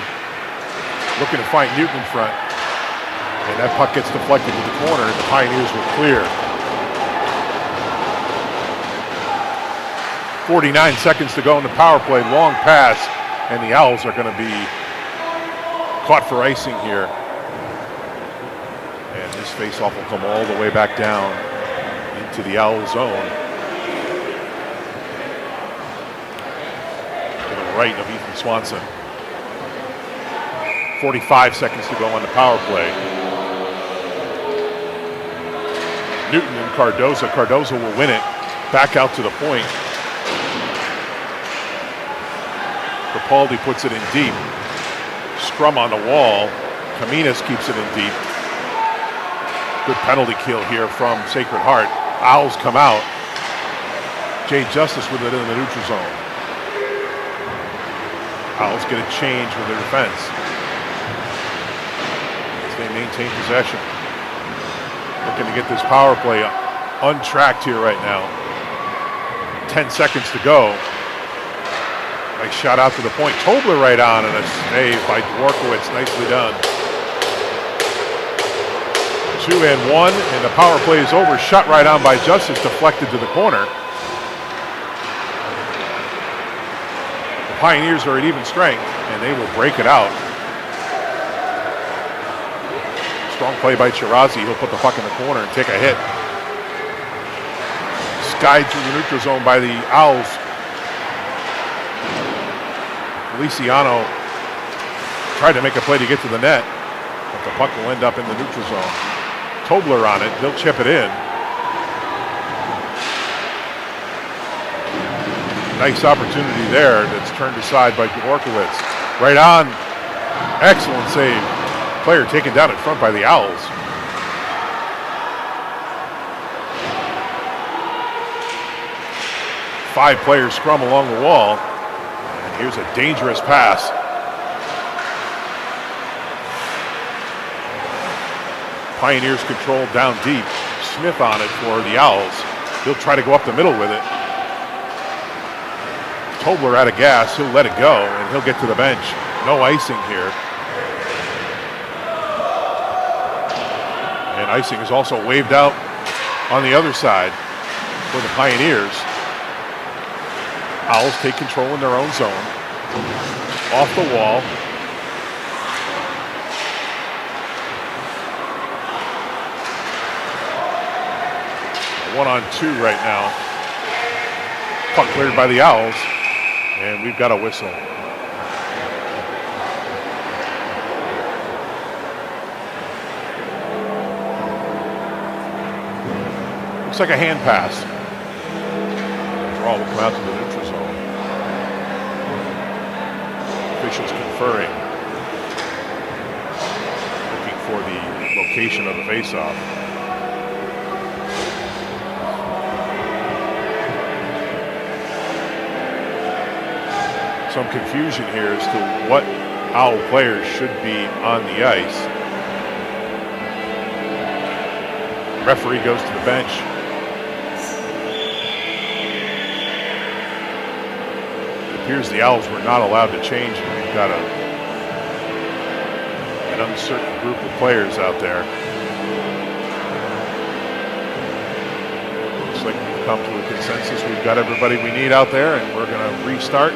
Looking to find Newton in front. And that puck gets deflected to the corner. And the Pioneers will clear. 49 seconds to go in the power play. Long pass, and the Owls are going to be caught for icing here. And this faceoff will come all the way back down into the Owl zone. To the right of Ethan Swanson. 45 seconds to go on the power play. Newton and Cardoza. Cardoza will win it. Back out to the point. Capaldi puts it in deep. Scrum on the wall. Kaminas keeps it in deep. Good penalty kill here from Sacred Heart. Owls come out. Jay Justice with it in the neutral zone. Owls get a change with their defense. As they maintain possession. Looking to get this power play untracked here right now. 10 seconds to go. Nice shot out to the point. Tobler right on, and a save by Dworkowitz. Nicely done. 2-1, and the power play is over. Shot right on by Justice, deflected to the corner. The Pioneers are at even strength, and they will break it out. Strong play by Chirazi. He'll put the puck in the corner and take a hit. Skied through the neutral zone by the Owls. Feliciano tried to make a play to get to the net, but the puck will end up in the neutral zone. Tobler on it. He'll chip it in. Nice opportunity there that's turned aside by Dworkowitz. Right on. Excellent save. Player taken down in front by the Owls. Five players scrum along the wall. And here's a dangerous pass. Pioneers control down deep. Smith on it for the Owls. He'll try to go up the middle with it. Tobler out of gas. He'll let it go, and he'll get to the bench. No icing here. And icing is also waved out on the other side for the Pioneers. Owls take control in their own zone. Off the wall. One on two right now. Puck cleared by the Owls. And we've got a whistle. Looks like a hand pass. Draw will come out to the neutral zone. Officials conferring. Looking for the location of the faceoff. some confusion here as to what Owl players should be on the ice. Referee goes to the bench. It appears the Owls were not allowed to change. We've got an uncertain group of players out there. Looks like we've come to a consensus. We've got everybody we need out there, and we're going to restart.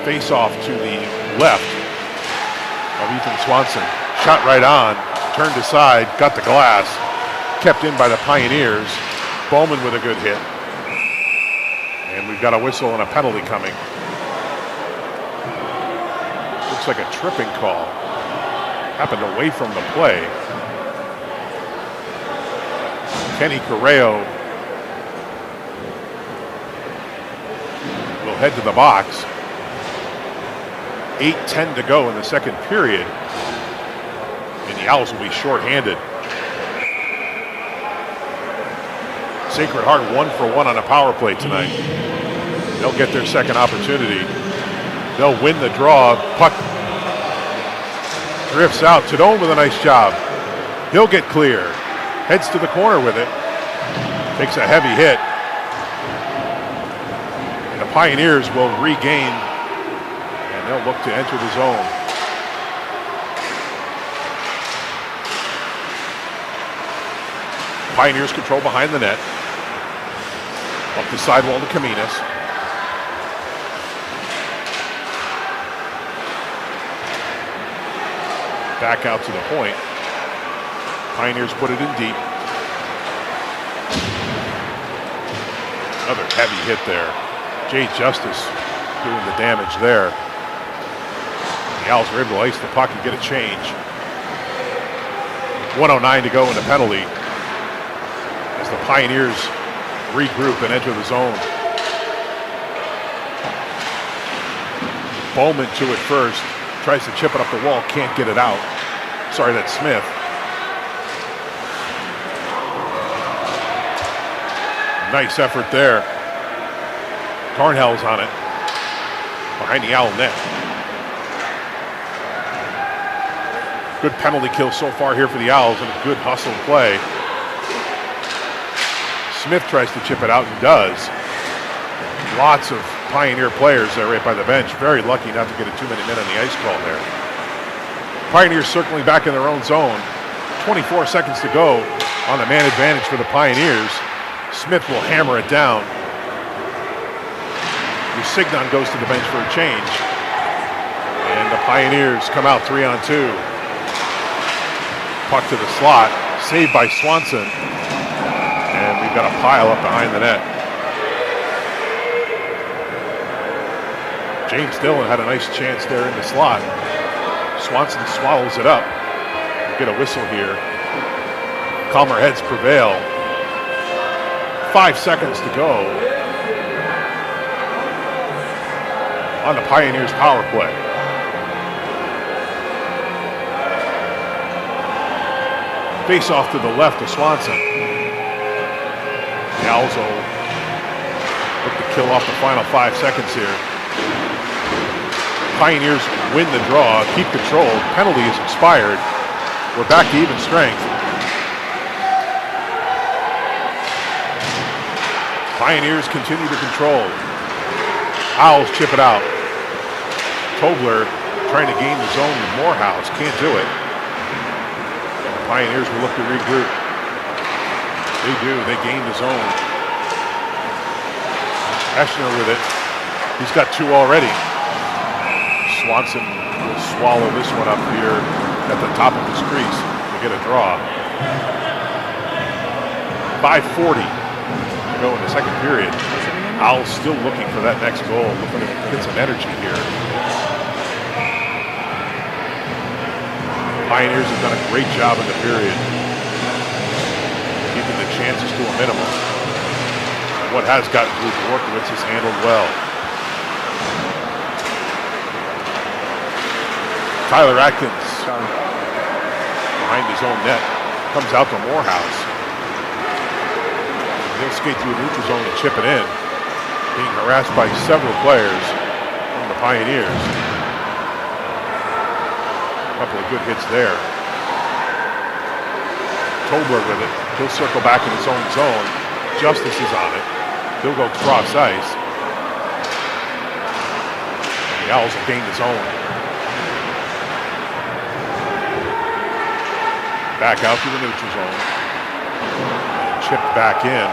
Face off to the left of Ethan Swanson. Shot right on, turned aside, got the glass, kept in by the Pioneers. Bowman with a good hit. And we've got a whistle and a penalty coming. Looks like a tripping call. Happened away from the play. Kenny Correo will head to the box. 8:10 to go in the second period. And the Owls will be shorthanded. Sacred Heart 1 for 1 on a power play tonight. They'll get their second opportunity. They'll win the draw. Puck drifts out. Tadone with a nice job. He'll get clear. Heads to the corner with it. Takes a heavy hit. And the Pioneers will regain. And they'll look to enter the zone. Pioneers control behind the net. Up the sidewall to Caminas. Back out to the point. Pioneers put it in deep. Another heavy hit there. Jay Justice doing the damage there. The Owls are able to ice the puck and get a change. 1:09 to go in the penalty as the Pioneers regroup and enter the zone. Bowman to it first. Tries to chip it up the wall, can't get it out. Sorry, that's Smith. Nice effort there. Tarnhell's on it. Behind the Owl net. Good penalty kill so far here for the Owls and a good hustle play. Smith tries to chip it out and does. Lots of Pioneer players there right by the bench. Very lucky not to get a 2-minute net on the ice call there. Pioneers circling back in their own zone. 24 seconds to go on the man advantage for the Pioneers. Smith will hammer it down. Signon goes to the bench for a change. And the Pioneers come out 3-on-2. Puck to the slot. Saved by Swanson. And we've got a pile up behind the net. James Dillon had a nice chance there in the slot. Swanson swallows it up. We'll get a whistle here. Calmer heads prevail. 5 seconds to go on the Pioneers power play. Face off to the left of Swanson. The Owls will look to kill off the final 5 seconds here. Pioneers win the draw, keep control. Penalty is expired. We're back to even strength. Pioneers continue to control. Owls chip it out. Tobler trying to gain the zone with Morehouse. Can't do it. And the Pioneers will look to regroup. They do. They gain the zone. Eschner with it. He's got 2 already. Swanson will swallow this one up here at the top of his crease to get a draw. 5:40 to go in the second period. Owls still looking for that next goal, looking to get some energy here. Pioneers have done a great job in the period, keeping the chances to a minimum. What has gotten through Dworkowitz is handled well. Tyler Atkins behind his own net, comes out to Morehouse. He'll skate through the neutral zone and chip it in, being harassed by several players from the Pioneers. A couple of good hits there. Tolberg with it. He'll circle back in his own zone. Justice is on it. He'll go cross ice. The Owls will gain his own. Back out to the neutral zone. And chipped back in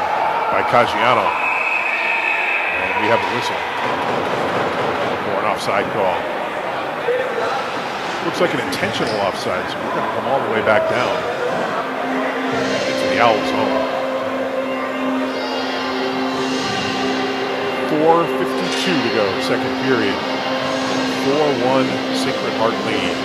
by Caggiano. And we have a whistle for an offside call. Looks like an intentional offside, so we're going to come all the way back down into the Owls' home. 4:52 to go, second period. 4-1 Sacred Heart lead.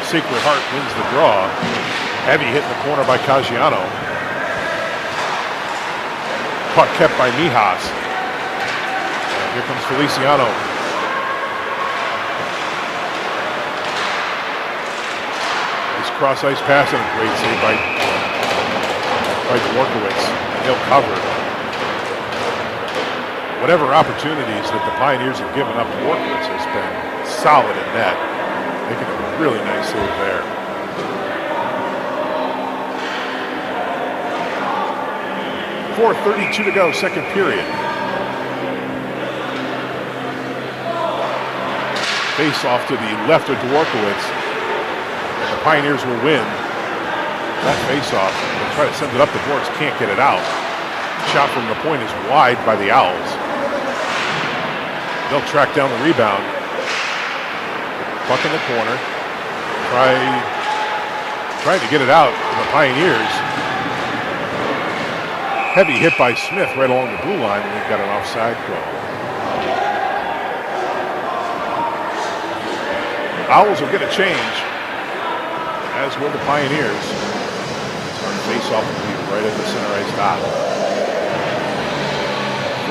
Sacred Heart wins the draw. Heavy hit in the corner by Caggiano. Puck kept by Mijas. And here comes Feliciano. Nice cross ice pass and a great save by Dworkowicz. And he'll cover. Whatever opportunities that the Pioneers have given up, Dworkowicz has been solid in net. Making a really nice save there. .432 to go, second period. Face off to the left of Dworkowicz. And the Pioneers will win that face off. They'll try to send it up. The Dworks can't get it out. Shot from the point is wide by the Owls. They'll track down the rebound. Puck in the corner. Trying to get it out for the Pioneers. Heavy hit by Smith right along the blue line, and they've got an offside call. Owls will get a change, as will the Pioneers. Our face-off will be right at the center ice dot.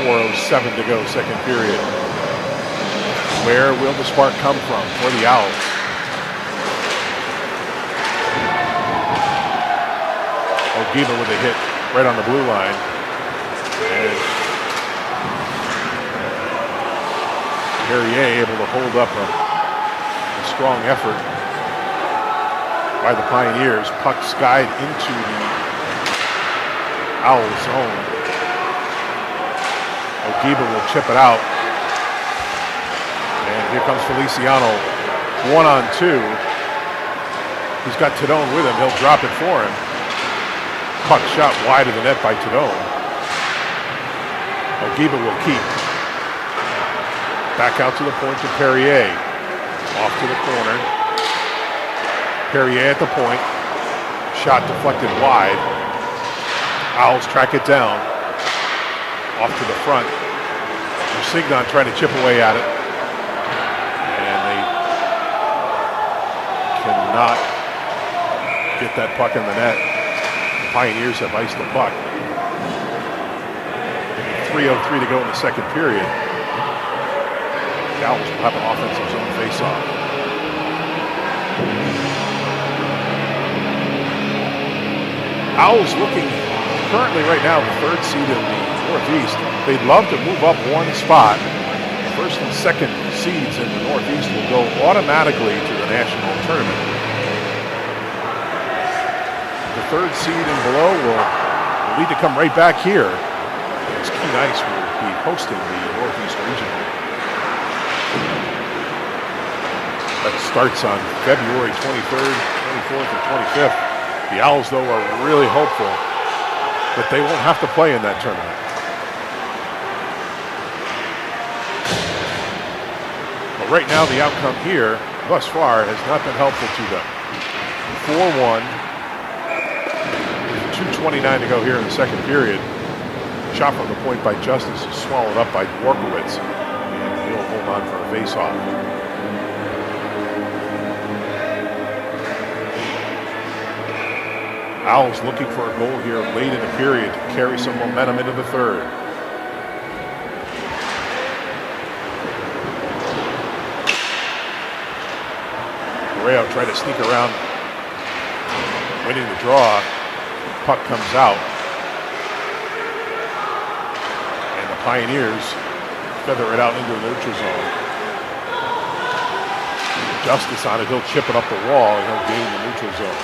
4:07 to go, second period. Where will the spark come from for the Owls? Ogiba with a hit right on the blue line. And Perrier able to hold up a strong effort by the Pioneers. Puck skied into the Owls zone. Ogiba will chip it out. And here comes Feliciano, 1-on-2. He's got Tadone with him. He'll drop it for him. Puck shot wide of the net by Tadone. Ogiba will keep. Back out to the point to Perrier. Off to the corner. Perrier at the point. Shot deflected wide. Owls track it down. Off to the front. Signon trying to chip away at it. Cannot get that puck in the net. The Pioneers have iced the puck. 3:03 to go in the second period. The Owls will have an offensive zone face-off. Owls looking currently right now the third seed in the Northeast. They'd love to move up one spot. First and second seeds in the Northeast will go automatically to the national tournament. The third seed and below will need to come right back here. As Keene ICE will be hosting the Northeast Regional. That starts on February 23rd, 24th, and 25th. The Owls, though, are really hopeful that they won't have to play in that tournament. But right now, the outcome here, thus far, has not been helpful to them. 4-1. 2:29 to go here in the second period. Shot from the point by Justice is swallowed up by Dworkowicz. And he'll hold on for a face-off. Owls looking for a goal here late in the period to carry some momentum into the third. Correa tried to sneak around winning the draw. Puck comes out. And the Pioneers feather it out into the neutral zone. Justice on it. He'll chip it up the wall and he'll gain the neutral zone.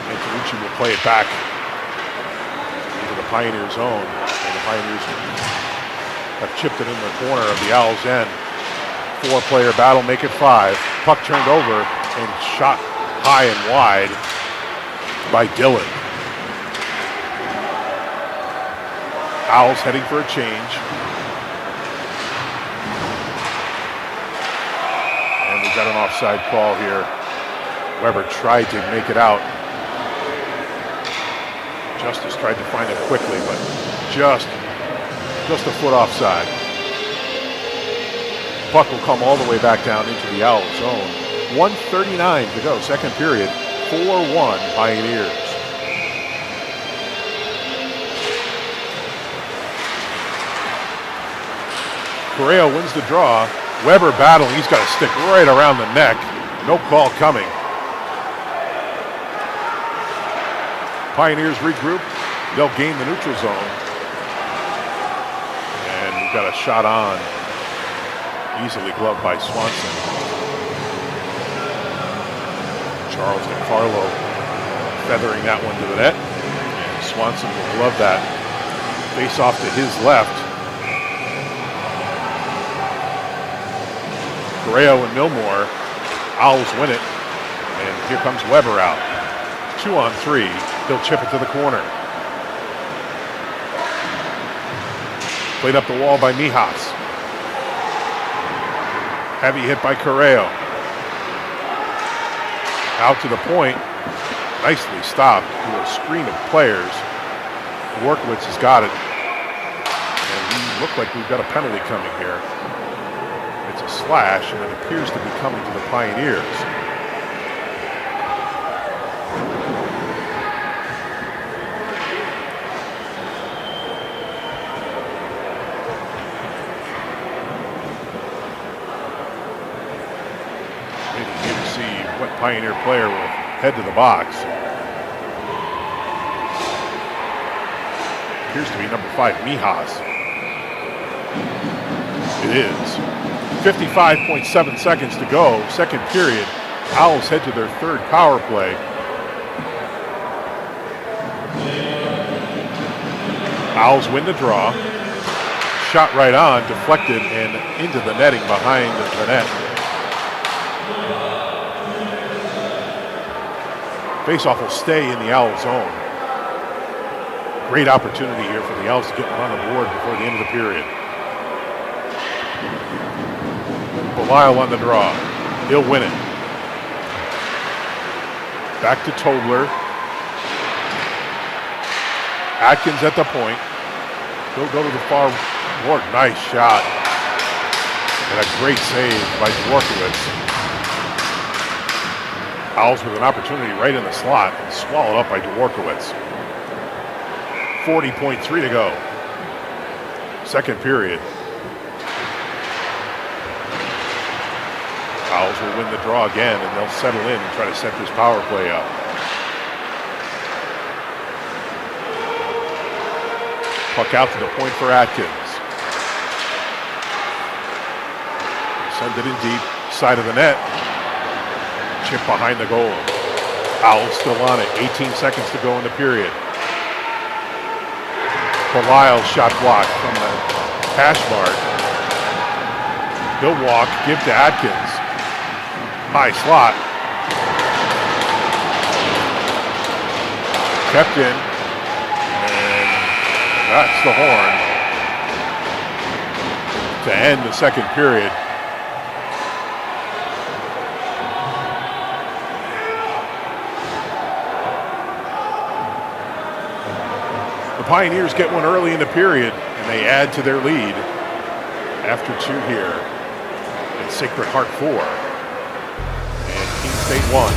And Tanucci will play it back into the Pioneer zone. And the Pioneers have chipped it in the corner of the Owls' end. 4-player battle, make it 5. Puck turned over and shot high and wide by Dillon. Owls heading for a change. And we've got an offside call here. Weber tried to make it out. Justice tried to find it quickly, but just a foot offside. Puck will come all the way back down into the Owl zone. 1:39 to go, second period. 4-1 Pioneers. Correa wins the draw. Weber battling. He's got a stick right around the neck. No call coming. Pioneers regroup. They'll gain the neutral zone. And we've got a shot on. Easily gloved by Swanson. Charles DeCarlo feathering that one to the net. And Swanson will glove that. Face off to his left. Correa and Milmore. Owls win it. And here comes Weber out. 2-on-3. He'll chip it to the corner. Played up the wall by Mijas. Heavy hit by Correa. Out to the point. Nicely stopped through a screen of players. Dworkowitz has got it. And we look like we've got a penalty coming here. It's a slash, and it appears to be coming to the Pioneers. Pioneer player will head to the box. Appears to be number 5, Mijas. It is. 55.7 seconds to go, second period. Owls head to their third power play. Owls win the draw. Shot right on, deflected and into the netting behind the net. Faceoff will stay in the Owl zone. Great opportunity here for the Owls to get one on the board before the end of the period. Belisle on the draw. He'll win it. Back to Tobler. Atkins at the point. He'll go to the far board. Nice shot. And a great save by Dworkowitz. Owls with an opportunity right in the slot and swallowed up by Dworkowitz. 40.3 to go. Second period. Owls will win the draw again, and they'll settle in and try to set this power play up. Puck out to the point for Atkins. Send it in deep, side of the net. Chip behind the goal. Owls still on it. 18 seconds to go in the period. Belisle shot blocked from the hash mark. He'll walk, give to Atkins. High slot. Kept in. And that's the horn to end the second period. The Pioneers get one early in the period, and they add to their lead after 2 here at Sacred Heart 4 and Keene State 1.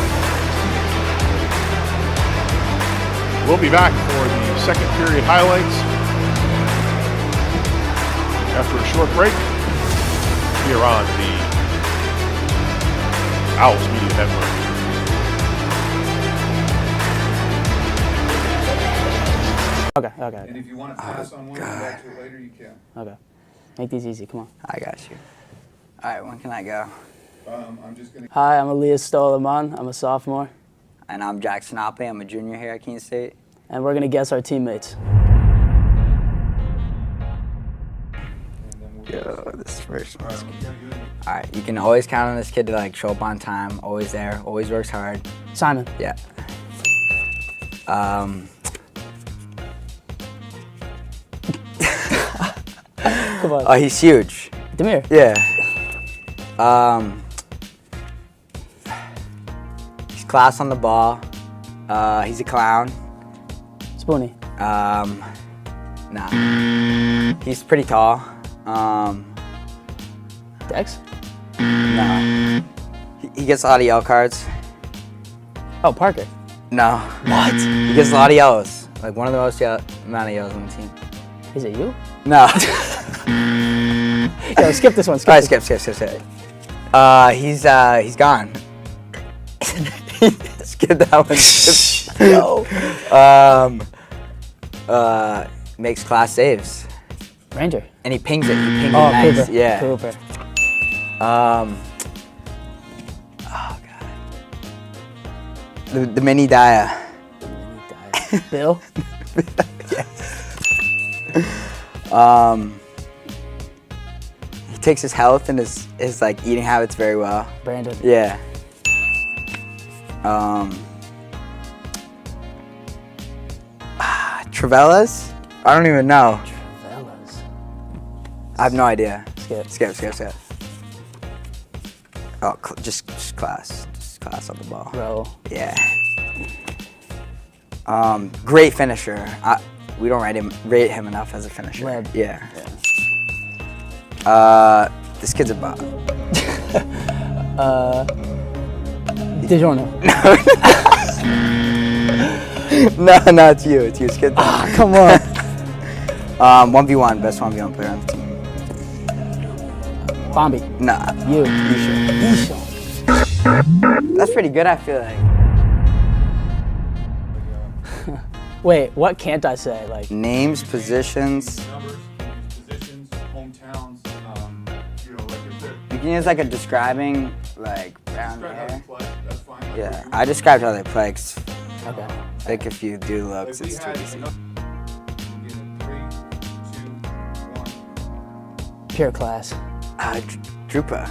We'll be back for the second period highlights after a short break here on the Owls Media Network. Okay. And if you want to pass on one and go back to it later, you can. Okay. Make these easy. Come on. I got you. All right, when can I go? I'm just going to... Hi, I'm Elias Stolaman. I'm a sophomore. And I'm Jackson Oppe. I'm a junior here at Keene State. And we're going to guess our teammates. Yo, this first one. All right, you can always count on this kid to like show up on time, always there, always works hard. Simon. Yeah. Come on. Oh, he's huge. Demir. Yeah. He's class on the ball. He's a clown. Spoony. Nah. He's pretty tall. Dex? No. He gets a lot of yellow cards. Oh, Parker. No. What? He gets a lot of yellows. Like one of the most amount of yellows on the team. Is it you? No. Yo, skip this one. All right, skip. He's gone. Skip that one. No. Makes class saves. Ranger. And he pings it. He pings it Oh, nice. Cooper. Yeah. Cooper. Oh god. The mini Daya. Bill. He takes his health and his like eating habits very well. Brandon. Yeah. Travellas? I don't even know. Travellas. I have no idea. Skip. Skip. Oh, just class. Just class on the ball. Bro. Yeah. Great finisher. We don't rate him enough as a finisher. Leb. Yeah. This kid's a bot. DiGiorno. No, it's you. It's Skid. Ah, come on. 1v1, best 1v1 player on the team. Bombi. Nah. You. Isha. That's pretty good, I feel like. Wait, what can't I say? Like names, positions. Numbers, positions, hometowns, like if they're... You can use like a describing, like around Describe how here. they play, that's fine. Like Yeah, I described how they play. Okay. I think if you do looks, Like we it's too had easy. enough... 3, 2, 1. Pure class. Drupa.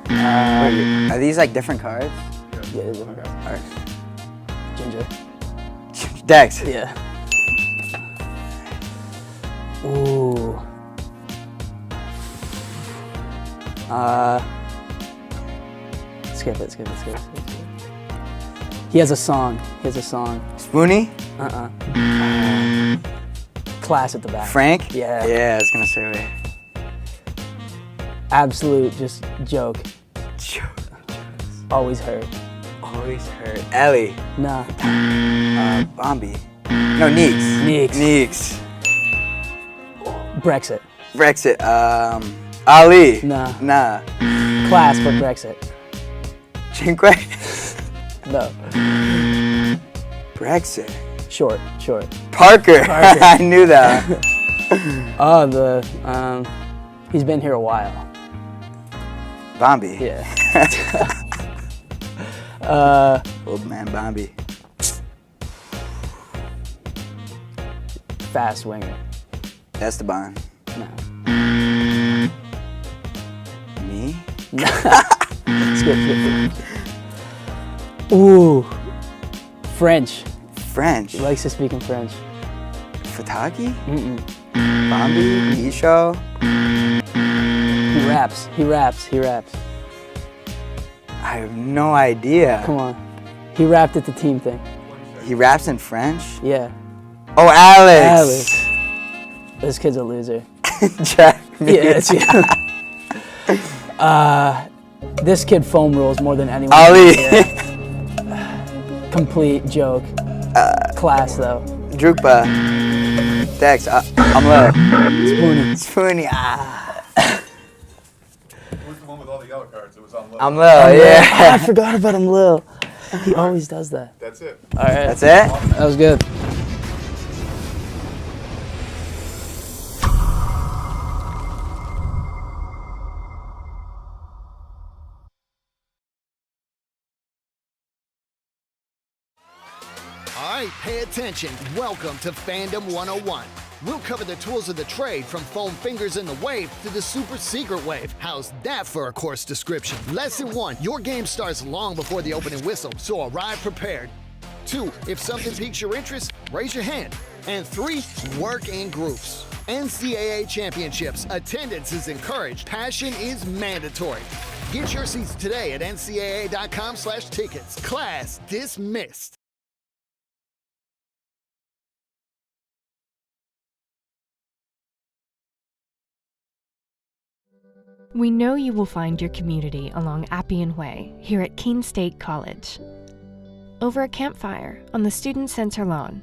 Wait, are these like different cards? Yeah, they're different cards. Alright. Ginger. Dex. Yeah. Ooh. Skip it. He has a song. Spoonie? Class at the back. Frank? Yeah. Yeah, I was gonna say wait. Absolute just joke. Always hurt. Ellie. Nah. Bombi. No, Neeks. Brexit. Ali. Nah. Class for Brexit. Cinque. No. Brexit. Short. Parker. I knew that. He's been here a while. Bombi. Yeah. Old man Bombi. Fast winger. Esteban. No. Me? Skip. Ooh. French. French. He likes to speak in French. Fataki? Bombi? Isho? He raps. I have no idea. Come on. He rapped at the team thing. He raps in French? Yeah. Oh, Alex. This kid's a loser. Jack. Yeah, it's you. This kid foam rolls more than anyone. Ali. Yeah. Complete joke. Class though. Drupa. Dex. I'm low. Spoonie. Who's the one with all the yellow cards? It was on low. I'm low, yeah. I forgot about him, Lil. He always does that. That's it. All right. That's it? That was good. right, pay attention. Welcome to Fandom 101. We'll cover the tools of the trade from foam fingers in the wave to the super secret wave. How's that for a course description? Lesson 1, your game starts long before the opening whistle, so arrive prepared. 2, if something piques your interest, raise your hand. And 3, work in groups. NCAA championships, attendance is encouraged, passion is mandatory. Get your seats today at ncaa.com/tickets. Class dismissed. We know you will find your community along Appian Way here at Keene State College. Over a campfire on the Student Center lawn.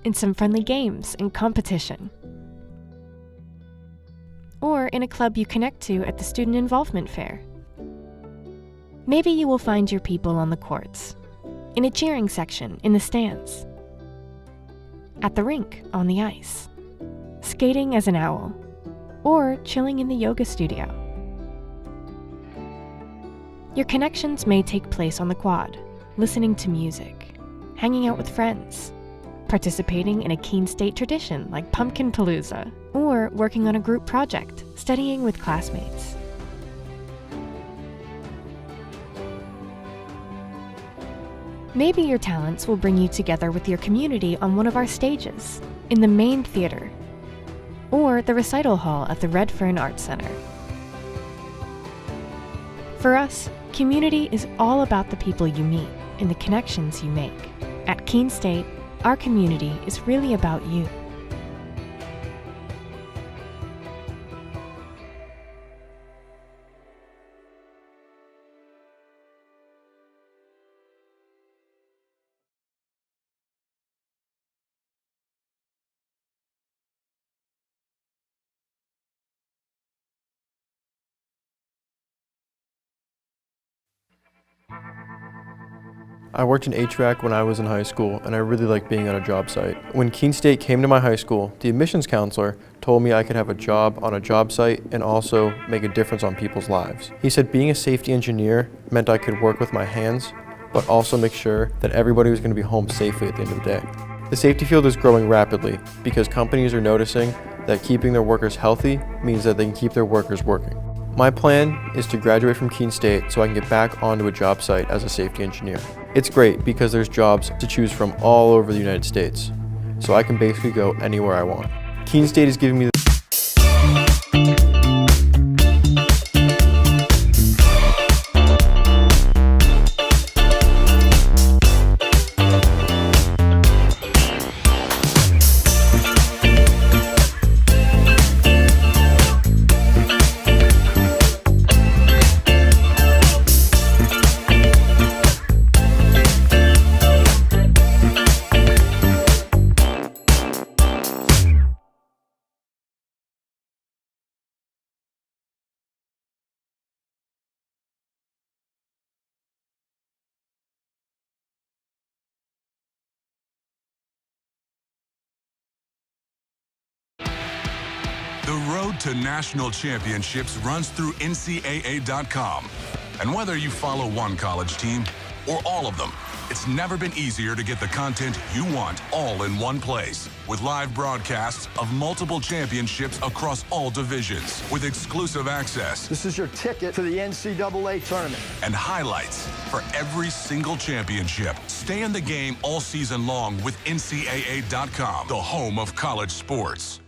In some friendly games and competition. Or in a club you connect to at the Student Involvement Fair. Maybe you will find your people on the courts, in a cheering section in the stands, at the rink on the ice, skating as an owl, or chilling in the yoga studio. Your connections may take place on the quad, listening to music, hanging out with friends, participating in a Keene State tradition like Pumpkin Palooza, or working on a group project, studying with classmates. Maybe your talents will bring you together with your community on one of our stages, in the main theater, or the recital hall at the Redfern Arts Center. For us, community is all about the people you meet and the connections you make. At Keene State, our community is really about you. I worked in HVAC when I was in high school, and I really liked being on a job site. When Keene State came to my high school, the admissions counselor told me I could have a job on a job site and also make a difference on people's lives. He said being a safety engineer meant I could work with my hands, but also make sure that everybody was going to be home safely at the end of the day. The safety field is growing rapidly because companies are noticing that keeping their workers healthy means that they can keep their workers working. My plan is to graduate from Keene State so I can get back onto a job site as a safety engineer. It's great because there's jobs to choose from all over the United States, so I can basically go anywhere I want. Keene State is giving me the The road to national championships runs through NCAA.com. And whether you follow one college team or all of them, it's never been easier to get the content you want all in one place. With live broadcasts of multiple championships across all divisions, with exclusive access. This is your ticket to the NCAA tournament. And highlights for every single championship. Stay in the game all season long with NCAA.com, the home of college sports.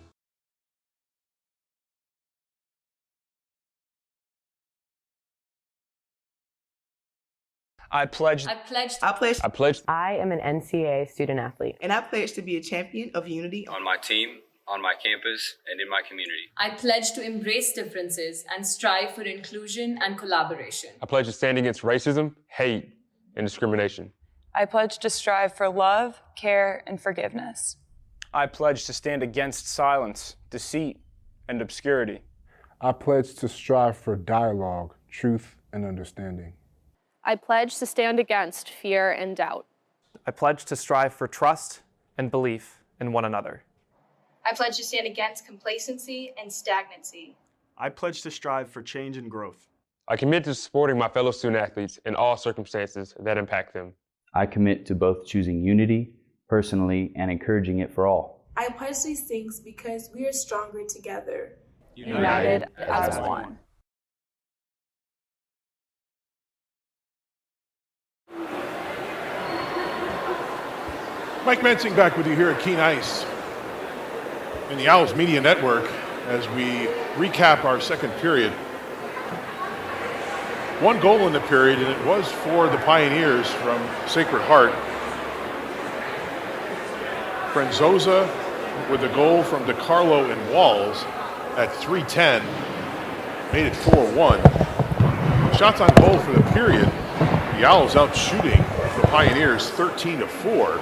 I pledge. I pledge. I pledge. I pledge. I am an NCAA student athlete. And I pledge to be a champion of unity on my team, on my campus, and in my community. I pledge to embrace differences and strive for inclusion and collaboration. I pledge to stand against racism, hate, and discrimination. I pledge to strive for love, care, and forgiveness. I pledge to stand against silence, deceit, and obscurity. I pledge to strive for dialogue, truth, and understanding. I pledge to stand against fear and doubt. I pledge to strive for trust and belief in one another. I pledge to stand against complacency and stagnancy. I pledge to strive for change and growth. I commit to supporting my fellow student athletes in all circumstances that impact them. I commit to both choosing unity personally and encouraging it for all. I pledge these things because we are stronger together. United as one. Mike Mensing back with you here at Keene ICE in the Owls Media Network as we recap our second period. One goal in the period, and it was for the Pioneers from Sacred Heart. Franzosa with a goal from DiCarlo and Walls at 3:10, made it 4-1. Shots on goal for the period, the Owls out shooting the Pioneers 13-4.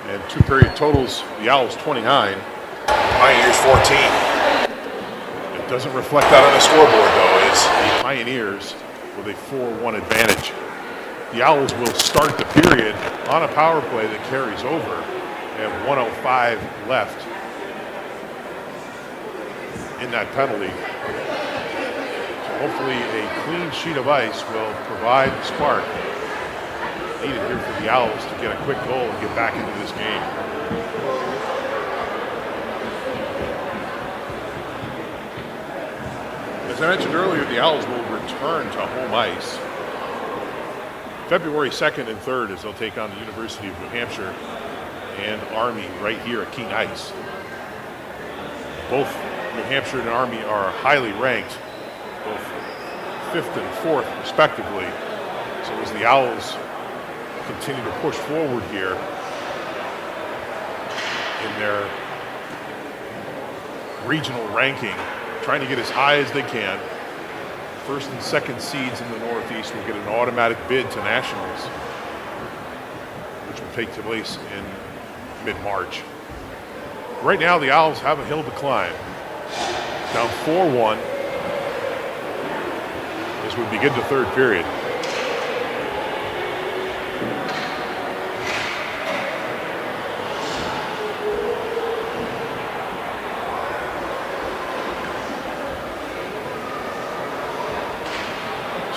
And two period totals, the Owls 29, Pioneers 14. It doesn't reflect that on the scoreboard though, as the Pioneers with a 4-1 advantage. The Owls will start the period on a power play that carries over. They have 1:05 left in that penalty. So hopefully a clean sheet of ice will provide the spark needed here for the Owls to get a quick goal and get back into this game. As I mentioned earlier, the Owls will return to home ice February 2nd and 3rd as they'll take on the University of New Hampshire and Army right here at Keene ICE. Both New Hampshire and Army are highly ranked, both 5th and 4th respectively. So as the Owls continue to push forward here in their regional ranking, trying to get as high as they can. First and second seeds in the Northeast will get an automatic bid to Nationals, which will take place in mid-March. Right now, the Owls have a hill to climb. Down 4-1 as we begin the third period.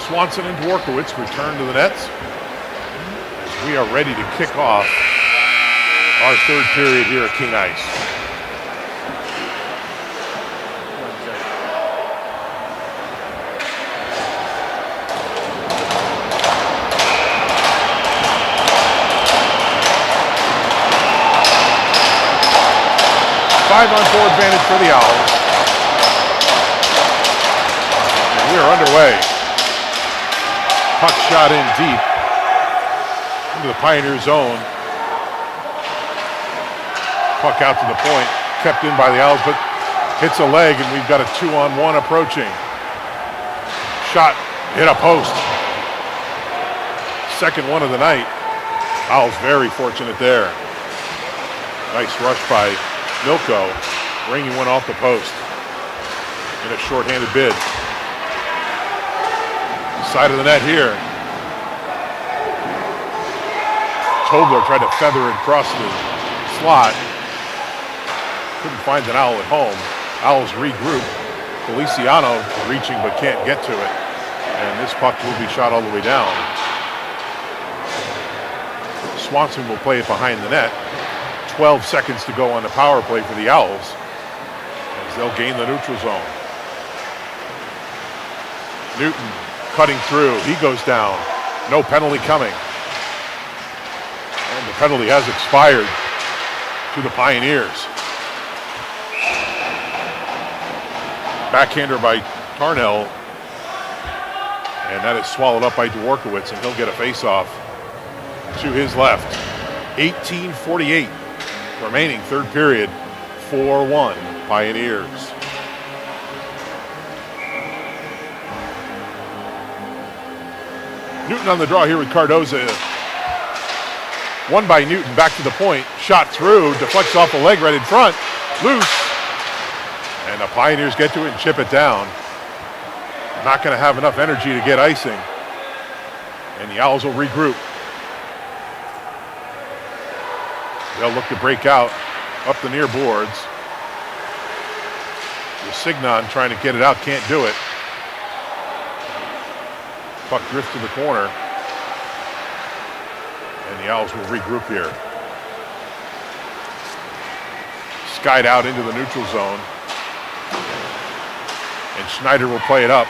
Swanson and Dworkowitz return to the nets as we are ready to kick off our third period here at Keene ICE. Five-on-4 advantage for the Owls. And we are underway. Puck shot in deep into the Pioneer zone. Puck out to the point, kept in by the Owls, but hits a leg, and we've got a 2-on-1 approaching. Shot hit a post. Second one of the night. Owls very fortunate there. Nice rush by Milko, ringing one off the post in a shorthanded bid. Side of the net here. Tobler tried to feather it across the slot. Couldn't find an Owl at home. Owls regroup. Feliciano reaching but can't get to it. And this puck will be shot all the way down. Swanson will play it behind the net. 12 seconds to go on the power play for the Owls as they'll gain the neutral zone. Newton cutting through, he goes down. No penalty coming. And the penalty has expired to the Pioneers. Backhander by Tarnell. And that is swallowed up by Dworkowitz, and he'll get a face-off to his left. 18:48 remaining, third period, 4-1 Pioneers. Newton on the draw here with Cardoza. One by Newton, back to the point. Shot through, deflects off the leg right in front. Loose. And the Pioneers get to it and chip it down. Not going to have enough energy to get icing. And the Owls will regroup. They'll look to break out up the near boards. Signon trying to get it out, can't do it. Puck drifts to the corner. And the Owls will regroup here. Skied out into the neutral zone. And Schneider will play it up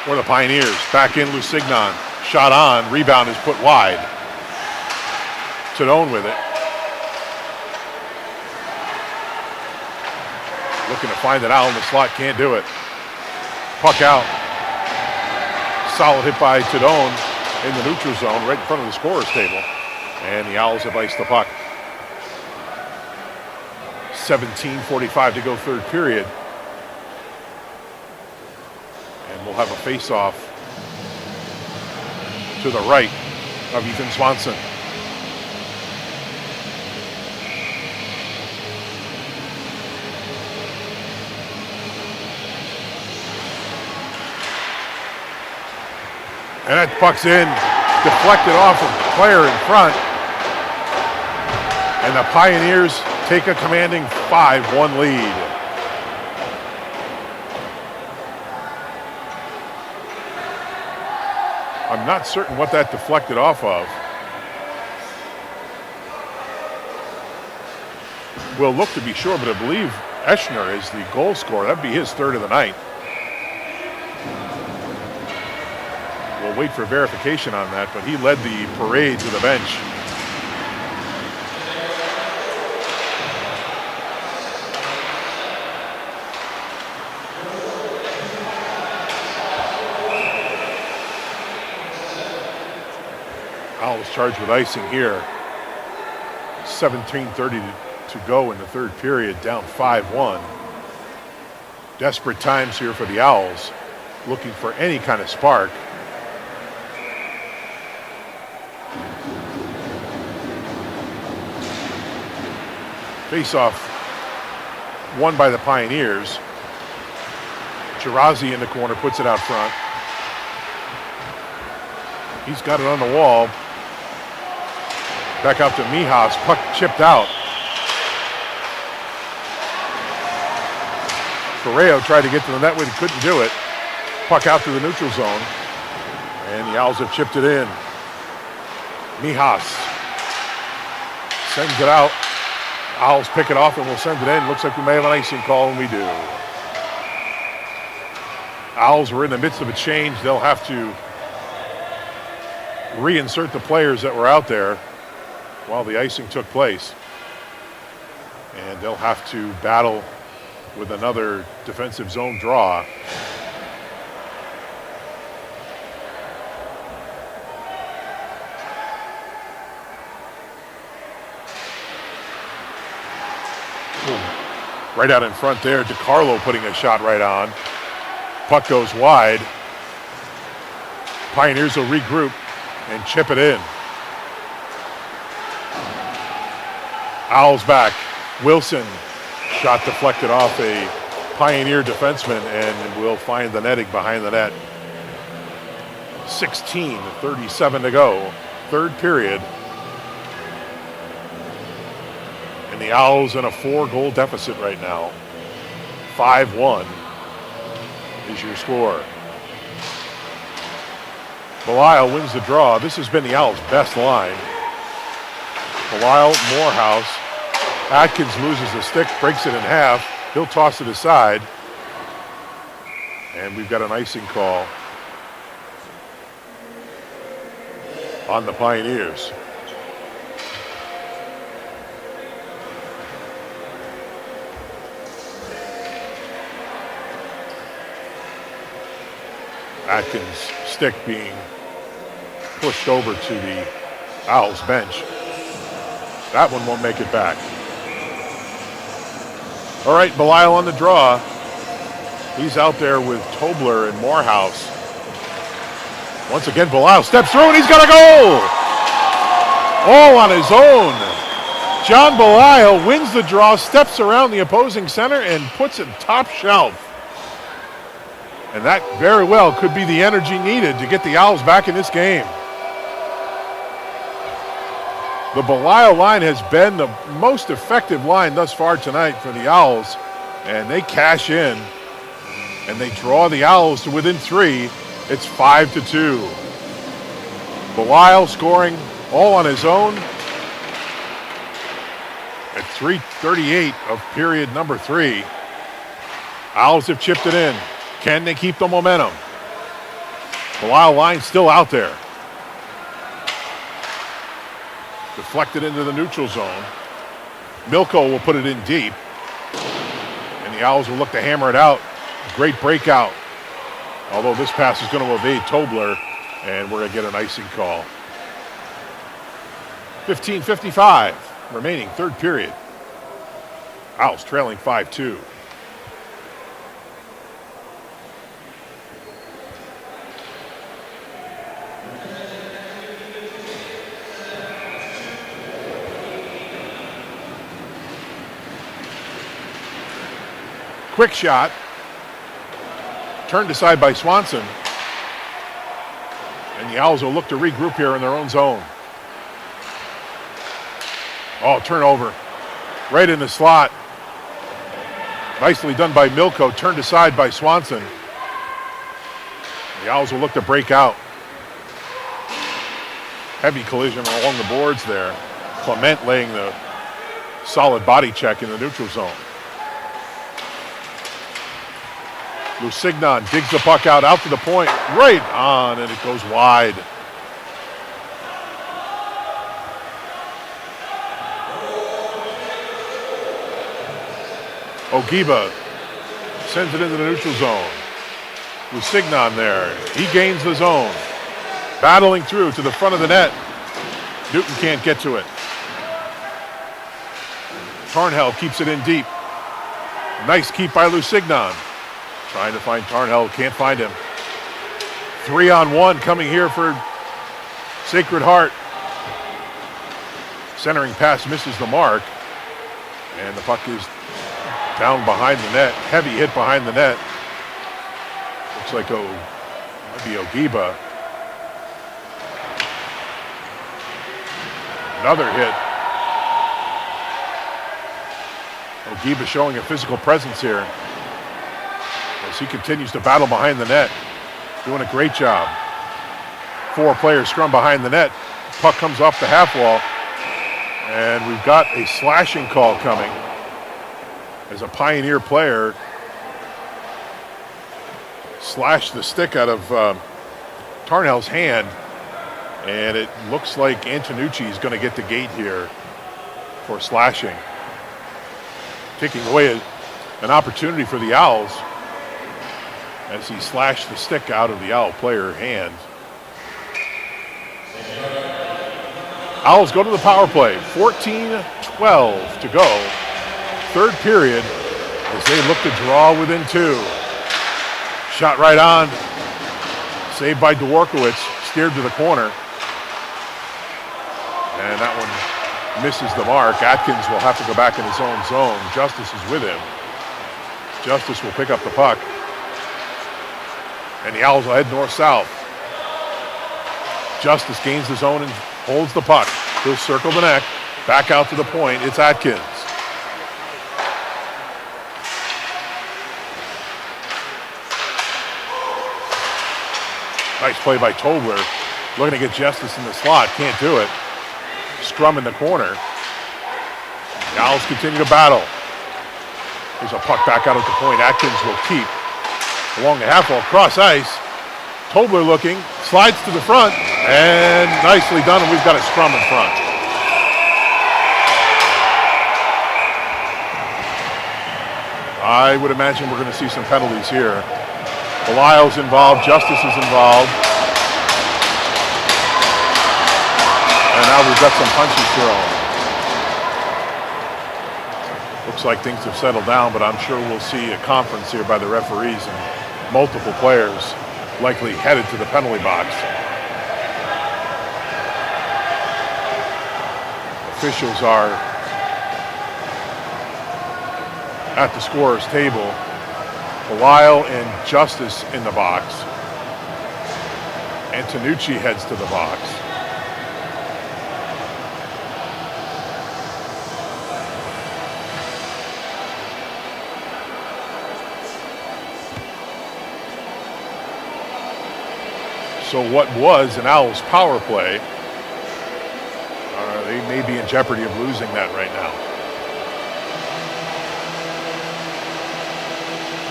for the Pioneers. Back in Lusignan. Shot on. Rebound is put wide. Tadone with it. Looking to find an owl in the slot. Can't do it. Puck out. Solid hit by Tadone in the neutral zone right in front of the scorer's table. And the Owls have iced the puck. 17:45 to go third period. And we'll have a face-off to the right of Ethan Swanson. And that puck's in, deflected off of the player in front. And the Pioneers take a commanding 5-1 lead. I'm not certain what that deflected off of. We'll look to be sure, but I believe Eschner is the goal scorer. That'd be his third of the night. We'll wait for verification on that, but he led the parade to the bench. Owls charged with icing here. 17:30 to go in the third period, down 5-1. Desperate times here for the Owls, looking for any kind of spark. Face-off won by the Pioneers. Chirazi in the corner puts it out front. He's got it on the wall. Back out to Mijas. Puck chipped out. Correo tried to get to the net, but he couldn't do it. Puck out to the neutral zone. And the Owls have chipped it in. Mijas sends it out. Owls pick it off and we'll send it in. Looks like we may have an icing call, and we do. Owls were in the midst of a change. They'll have to reinsert the players that were out there while the icing took place. And they'll have to battle with another defensive zone draw. Right out in front there, DiCarlo putting a shot right on. Puck goes wide. Pioneers will regroup and chip it in. Owls back. Wilson, shot deflected off a Pioneer defenseman and will find the netting behind the net. 16:37 to go, third period. And the Owls in a 4-goal deficit right now. 5-1 is your score. Belisle wins the draw. This has been the Owls' best line. Belisle, Morehouse. Atkins loses the stick, breaks it in half. He'll toss it aside. And we've got an icing call on the Pioneers. Atkins' stick being pushed over to the Owls bench. That one won't make it back. All right, Belisle on the draw. He's out there with Tobler and Morehouse. Once again, Belisle steps through and he's got a goal! All on his own. John Belisle wins the draw, steps around the opposing center and puts it top shelf. And that very well could be the energy needed to get the Owls back in this game. The Belisle line has been the most effective line thus far tonight for the Owls, and they cash in, and they draw the Owls to within 3. It's 5-2. Belisle scoring all on his own at 3:38 of period number 3. Owls have chipped it in. Can they keep the momentum? Belial line still out there. Deflected into the neutral zone. Milko will put it in deep. And the Owls will look to hammer it out. Great breakout. Although this pass is going to evade Tobler, and we're going to get an icing call. 15:55 remaining, third period. Owls trailing 5-2. Quick shot. Turned aside by Swanson. And the Owls will look to regroup here in their own zone. Oh, turnover. Right in the slot. Nicely done by Milko. Turned aside by Swanson. The Owls will look to break out. Heavy collision along the boards there. Clement laying the solid body check in the neutral zone. Lusignan digs the puck out to the point, right on, and it goes wide. Ogiba sends it into the neutral zone. Lusignan there, he gains the zone. Battling through to the front of the net. Newton can't get to it. Tarnhell keeps it in deep. Nice keep by Lusignan. Trying to find Tarnhell, can't find him. 3-on-1 coming here for Sacred Heart. Centering pass misses the mark. And the puck is down behind the net. Heavy hit behind the net. Looks like might be Ogiba. Another hit. Ogiba showing a physical presence here as he continues to battle behind the net. Doing a great job. 4 players scrum behind the net. Puck comes off the half wall. And we've got a slashing call coming as a Pioneer player slashed the stick out of Tarnhell's hand. And it looks like Antonucci is going to get the gate here for slashing. Taking away an opportunity for the Owls as he slashed the stick out of the Owl player hand. Owls go to the power play. 14-12 to go. Third period as they look to draw within 2. Shot right on. Saved by Dworkowicz. Steered to the corner. And that one misses the mark. Atkins will have to go back in his own zone. Justice is with him. Justice will pick up the puck. And the Owls will head north-south. Justice gains the zone and holds the puck. He'll circle the net. Back out to the point. It's Atkins. Nice play by Tobler. Looking to get Justice in the slot. Can't do it. Scrum in the corner. The Owls continue to battle. There's a puck back out at the point. Atkins will keep. Along the half wall, cross ice. Tobler looking, slides to the front, and nicely done, and we've got a scrum in front. I would imagine we're going to see some penalties here. Belial's involved, Justice is involved. And now we've got some punches thrown. Looks like things have settled down, but I'm sure we'll see a conference here by the referees and multiple players likely headed to the penalty box. Officials are at the scorer's table. Belial and Justice in the box. Antonucci heads to the box. So what was an Owls power play may be in jeopardy of losing that right now.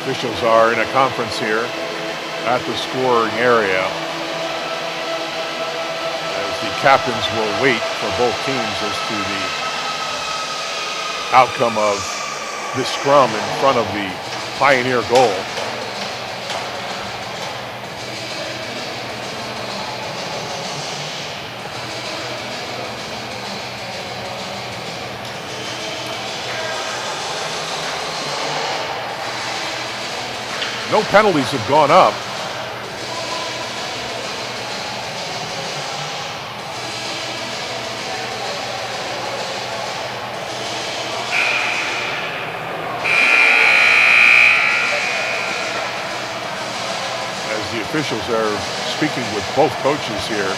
Officials are in a conference here at the scoring area as the captains will wait for both teams as to the outcome of this scrum in front of the Pioneer goal. No penalties have gone up. As the officials are speaking with both coaches here.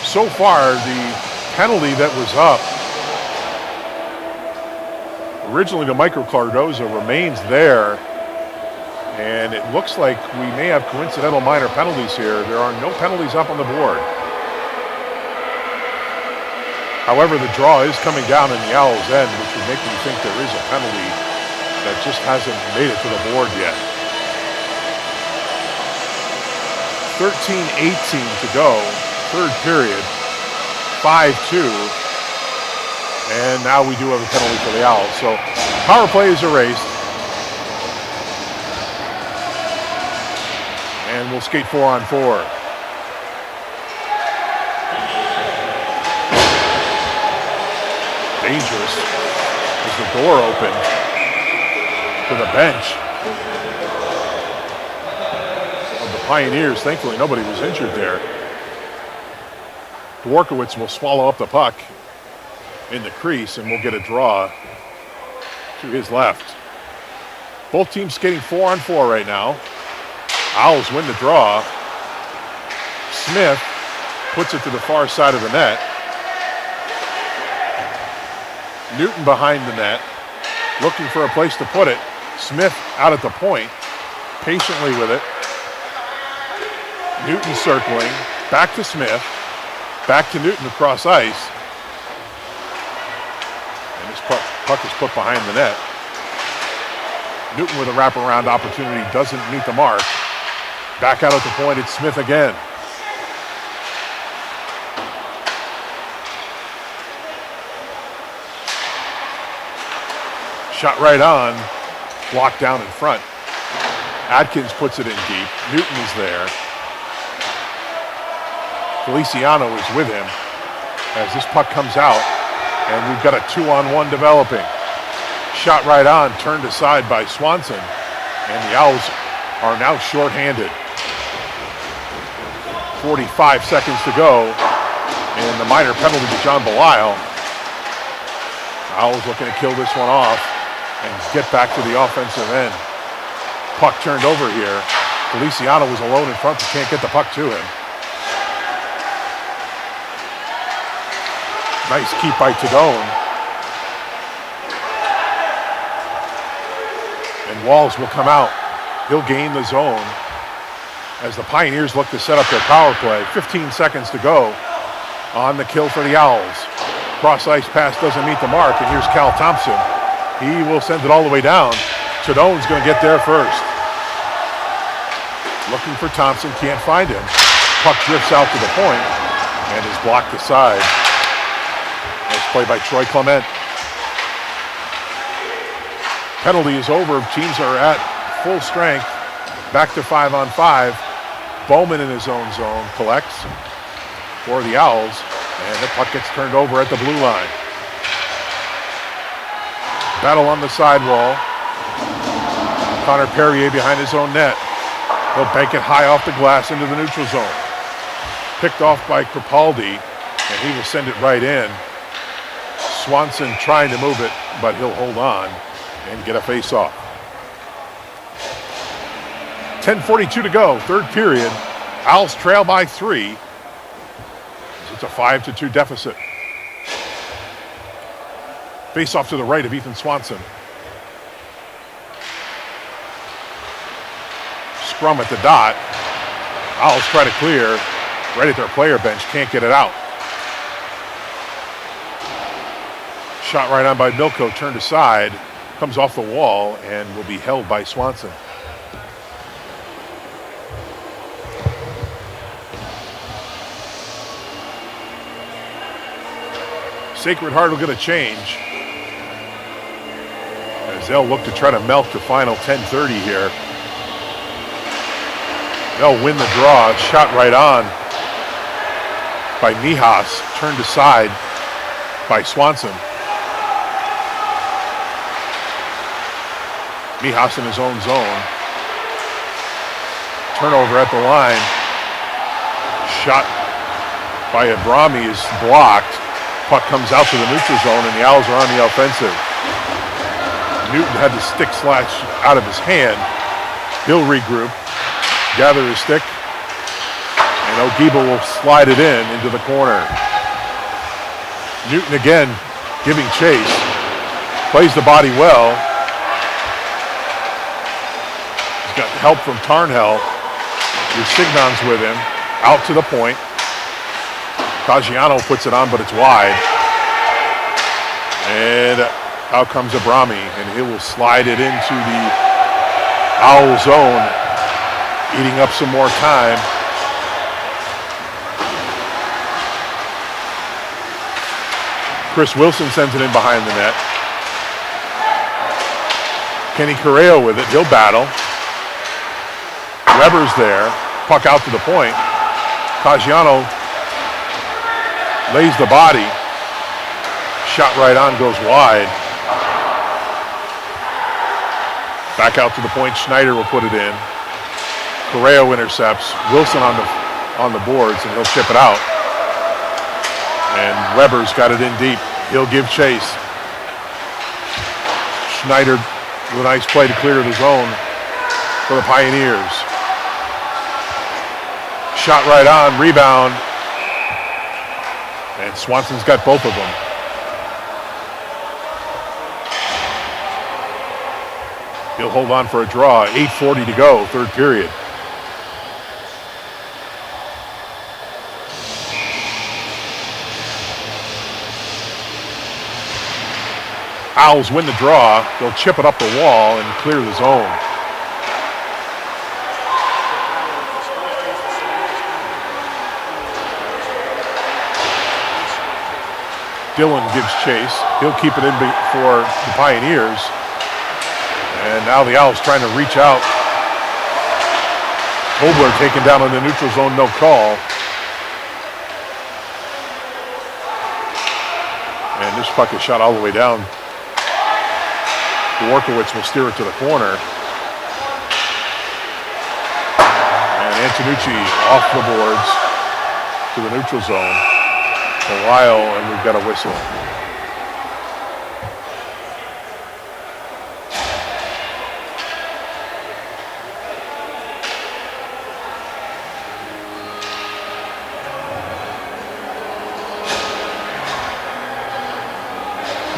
So far, the penalty that was up, originally to Michael Cardozo, remains there, and it looks like we may have coincidental minor penalties here. There are no penalties up on the board. However, the draw is coming down in the Owls' end, which would make me think there is a penalty that just hasn't made it to the board yet. 13:18 to go, third period, 5-2. And now we do have a penalty for the Owls. So power play is erased. And we'll skate 4-on-4. Dangerous as the door opened to the bench of the Pioneers. Thankfully, nobody was injured there. Dworkowitz will swallow up the puck in the crease, and we'll get a draw to his left. Both teams skating 4-on-4 right now. Owls win the draw. Smith puts it to the far side of the net. Newton behind the net, looking for a place to put it. Smith out at the point, patiently with it. Newton circling, back to Smith, back to Newton across ice. And this puck is put behind the net. Newton with a wraparound opportunity doesn't meet the mark. Back out at the point, it's Smith again. Shot right on, blocked down in front. Atkins puts it in deep. Newton is there. Feliciano is with him as this puck comes out, and we've got a 2-on-1 developing. Shot right on, turned aside by Swanson, and the Owls are now shorthanded. 45 seconds to go, and the minor penalty to John Belisle. Owls looking to kill this one off and get back to the offensive end. Puck turned over here. Feliciano was alone in front, but can't get the puck to him. Nice keep by Tadone. And Walls will come out. He'll gain the zone as the Pioneers look to set up their power play. 15 seconds to go on the kill for the Owls. Cross ice pass doesn't meet the mark, and here's Cal Thompson. He will send it all the way down. Tadone's going to get there first. Looking for Thompson, can't find him. Puck drifts out to the point and is blocked aside. Nice play by Troy Clement. Penalty is over. Teams are at full strength. Back to 5-on-5. Bowman in his own zone collects for the Owls, and the puck gets turned over at the blue line. Battle on the sidewall. Connor Perrier behind his own net. He'll bank it high off the glass into the neutral zone. Picked off by Crepaldi, and he will send it right in. Swanson trying to move it, but he'll hold on and get a face-off. 10:42 to go, third period. Owls trail by 3. It's a 5-2 deficit. Face-off to the right of Ethan Swanson. Scrum at the dot. Owls try to clear. right at their player bench, can't get it out. Shot right on by Milko, turned aside, comes off the wall, and will be held by Swanson. Sacred Heart will get a change as they'll look to try to milk the final 10:30 here. They'll win the draw. Shot right on by Mijas, turned aside by Swanson. Mijas in his own zone. Turnover at the line. Shot by Abrami is blocked. Puck comes out to the neutral zone, and the Owls are on the offensive. Newton had the stick slash out of his hand. He'll regroup, gather his stick, and Ogiba will slide it into the corner. Newton again giving chase. Plays the body well. He's got help from Tarnhell. Signon's with him. Out to the point. Caggiano puts it on, but it's wide. And out comes Abrami, and he will slide it into the Owl zone, eating up some more time. Chris Wilson sends it in behind the net. Kenny Correa with it. He'll battle. Weber's there. Puck out to the point. Caggiano lays the body. Shot right on, goes wide. Back out to the point. Schneider will put it in. Correa intercepts. Wilson on the boards, and he'll chip it out. And Weber's got it in deep. He'll give chase. Schneider with a nice play to clear the zone for the Pioneers. Shot right on, rebound. And Swanson's got both of them. He'll hold on for a draw. 8:40 to go, third period. Owls win the draw. They'll chip it up the wall and clear the zone. Dillon gives chase. He'll keep it in for the Pioneers. And now the Owls trying to reach out. Hobler taken down in the neutral zone, no call. And this puck is shot all the way down. Dworkowicz will steer it to the corner. And Antonucci off the boards to the neutral zone. A while, and we've got a whistle.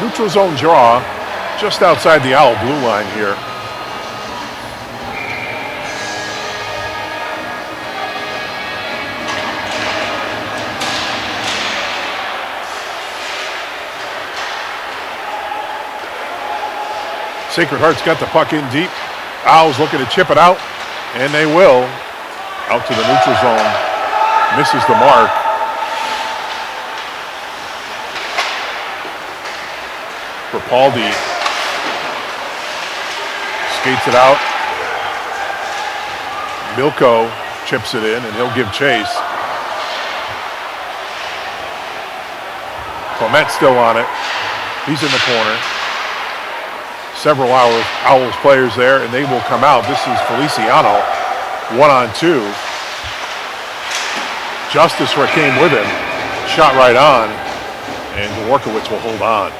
Neutral zone draw just outside the Owl blue line here. Sacred Heart's got the puck in deep. Owls looking to chip it out, and they will. Out to the neutral zone. Misses the mark. Rapaldi skates it out. Milko chips it in, and he'll give chase. Clement's still on it. He's in the corner. Several Owls players there, and they will come out. This is Feliciano, 1-on-2. Justice came with him. Shot right on, and Dworkowicz will hold on.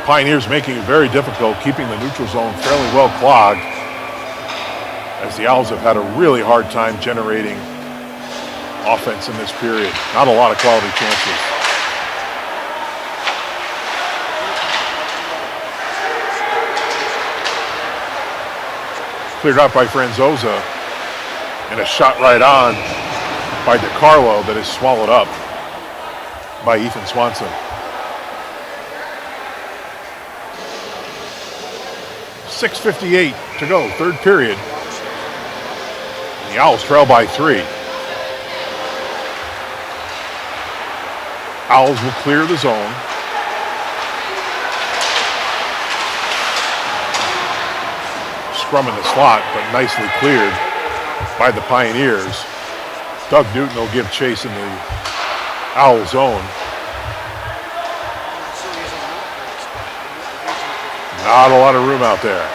The Pioneers making it very difficult, keeping the neutral zone fairly well clogged, as the Owls have had a really hard time generating offense in this period. Not a lot of quality chances. Cleared out by Franzosa. And a shot right on by DiCarlo that is swallowed up by Ethan Swanson. 6:58 to go, third period. And the Owls trail by 3. Owls will clear the zone. Scrum in the slot, but nicely cleared by the Pioneers. Doug Newton will give chase in the Owl zone. Not a lot of room out there.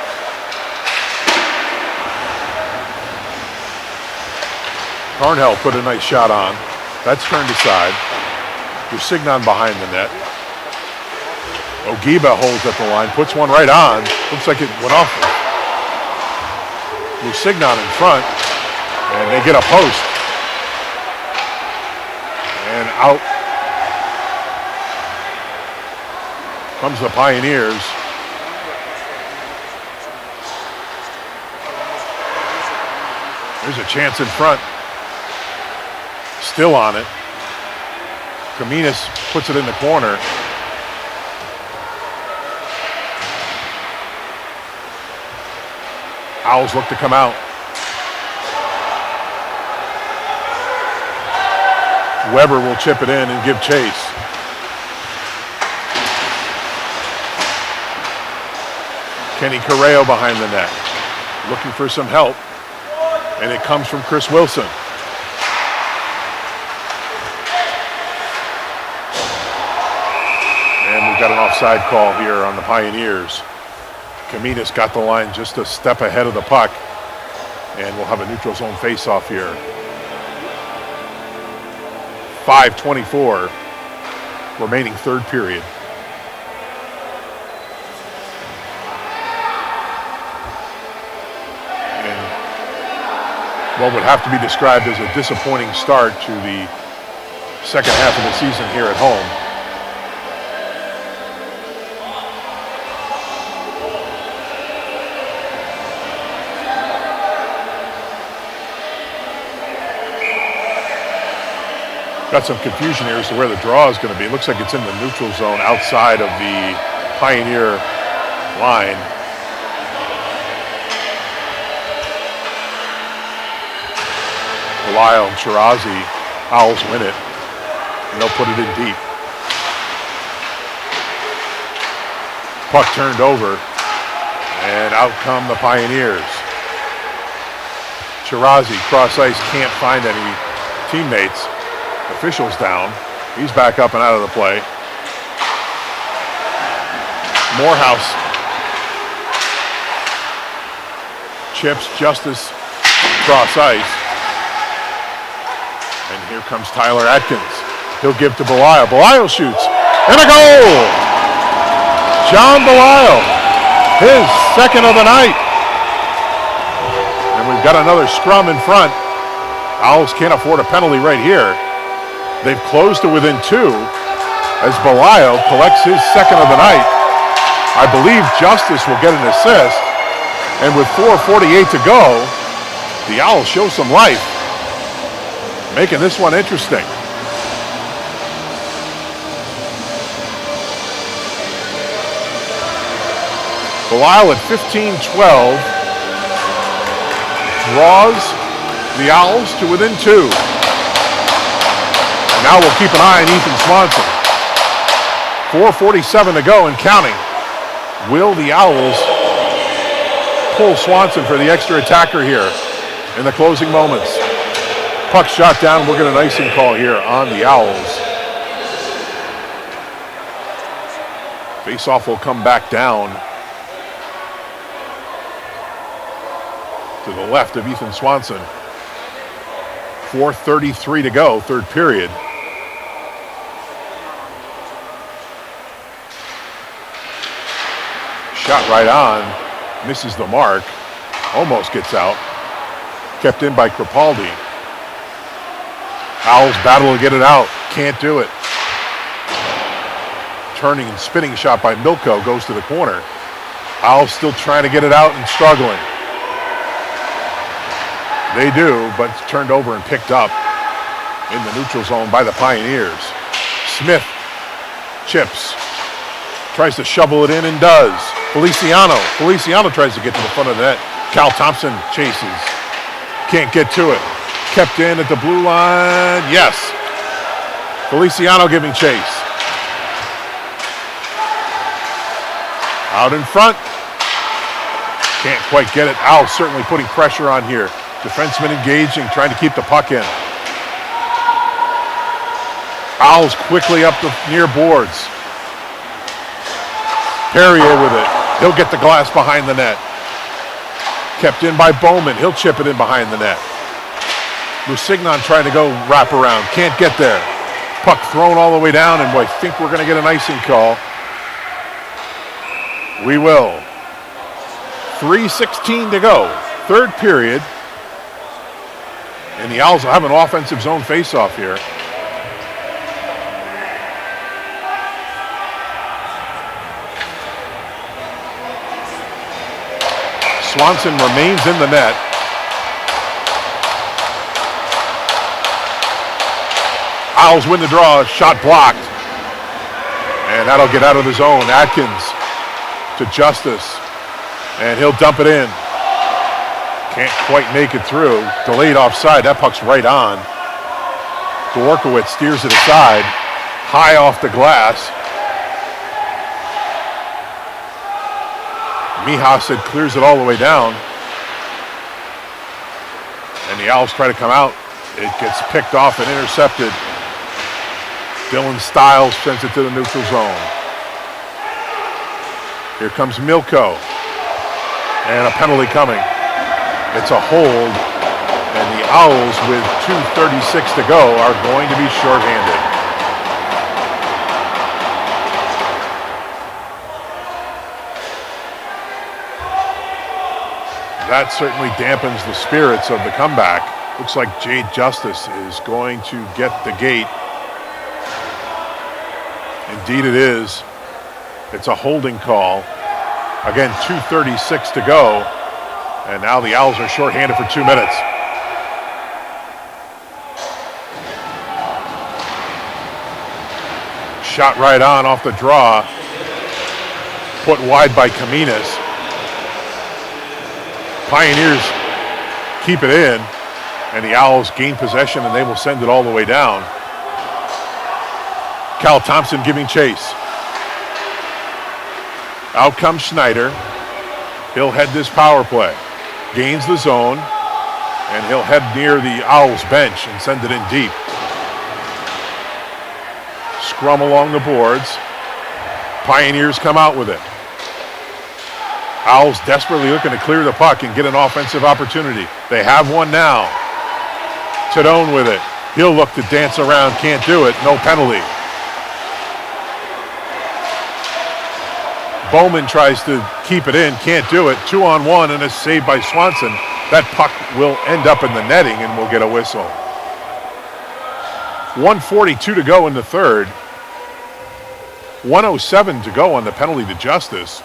Carnell put a nice shot on. That's turned aside. Signon behind the net. Ogiba holds at the line, puts one right on. Looks like it went off. Signon in front, and they get a post. And out comes the Pioneers. There's a chance in front. Still on it. Kaminas puts it in the corner. Owls look to come out. Weber will chip it in and give chase. Kenny Correo behind the net, looking for some help. And it comes from Chris Wilson. And we've got an offside call here on the Pioneers. Kaminas got the line just a step ahead of the puck. And we'll have a neutral zone face-off here. 5:24 remaining third period. And what would have to be described as a disappointing start to the second half of the season here at home. Got some confusion here as to where the draw is going to be. It looks like it's in the neutral zone outside of the Pioneer line. Belisle and Shirazi, Owls win it, and they'll put it in deep. Puck turned over, and out come the Pioneers. Shirazi, cross ice, can't find any teammates. Officials down. He's back up and out of the play. Morehouse chips Justice cross ice. And here comes Tyler Atkins. He'll give to Belisle. Belisle shoots. And a goal! John Belisle, his second of the night. And we've got another scrum in front. Owls can't afford a penalty right here. They've closed to within 2 as Belisle collects his second of the night. I believe Justice will get an assist. And with 4:48 to go, the Owls show some life, making this one interesting. Belisle at 15-12 draws the Owls to within 2. Now we'll keep an eye on Ethan Swanson. 4:47 to go and counting. Will the Owls pull Swanson for the extra attacker here in the closing moments? Puck shot down. We'll get an icing call here on the Owls. Face-off will come back down to the left of Ethan Swanson. 4:33 to go, third period. Shot right on, misses the mark, almost gets out. Kept in by Crepaldi. Owls battle to get it out, can't do it. Turning and spinning shot by Milko goes to the corner. Owls still trying to get it out and struggling. They do, but it's turned over and picked up in the neutral zone by the Pioneers. Smith chips, tries to shovel it in and does. Feliciano tries to get to the front of the net. Cal Thompson chases, can't get to it. Kept in at the blue line, yes. Feliciano giving chase. Out in front, can't quite get it. Owls certainly putting pressure on here. Defenseman engaging, trying to keep the puck in. Owls quickly up the near boards. Perrier with it. He'll get the glass behind the net. Kept in by Bowman. He'll chip it in behind the net. Lusignan trying to go wrap around. Can't get there. Puck thrown all the way down, and I think we're going to get an icing call. We will. 3:16 to go. Third period. And the Owls will have an offensive zone faceoff here. Swanson remains in the net. Owls win the draw, shot blocked. And that'll get out of the zone. Atkins to Justice. And he'll dump it in. Can't quite make it through. Delayed offside. That puck's right on. Dworkowicz steers it aside. High off the glass. Mihas clears it all the way down. And the Owls try to come out. It gets picked off and intercepted. Dylan Stiles sends it to the neutral zone. Here comes Milko. And a penalty coming. It's a hold. And the Owls, with 2:36 to go, are going to be shorthanded. That certainly dampens the spirits of the comeback. Looks like Jade Justice is going to get the gate. Indeed it is. It's a holding call. Again, 2:36 to go. And now the Owls are shorthanded for 2 minutes. Shot right on off the draw. Put wide by Kaminas. Pioneers keep it in, and the Owls gain possession, and they will send it all the way down. Cal Thompson giving chase. Out comes Schneider. He'll head this power play. Gains the zone, and he'll head near the Owls bench and send it in deep. Scrum along the boards. Pioneers come out with it. Owls desperately looking to clear the puck and get an offensive opportunity. They have one now. Tadone with it. He'll look to dance around, can't do it, no penalty. Bowman tries to keep it in, can't do it. 2-on-1 and a save by Swanson. That puck will end up in the netting and we'll get a whistle. 1:42 to go in the third. 1:07 to go on the penalty to Justice.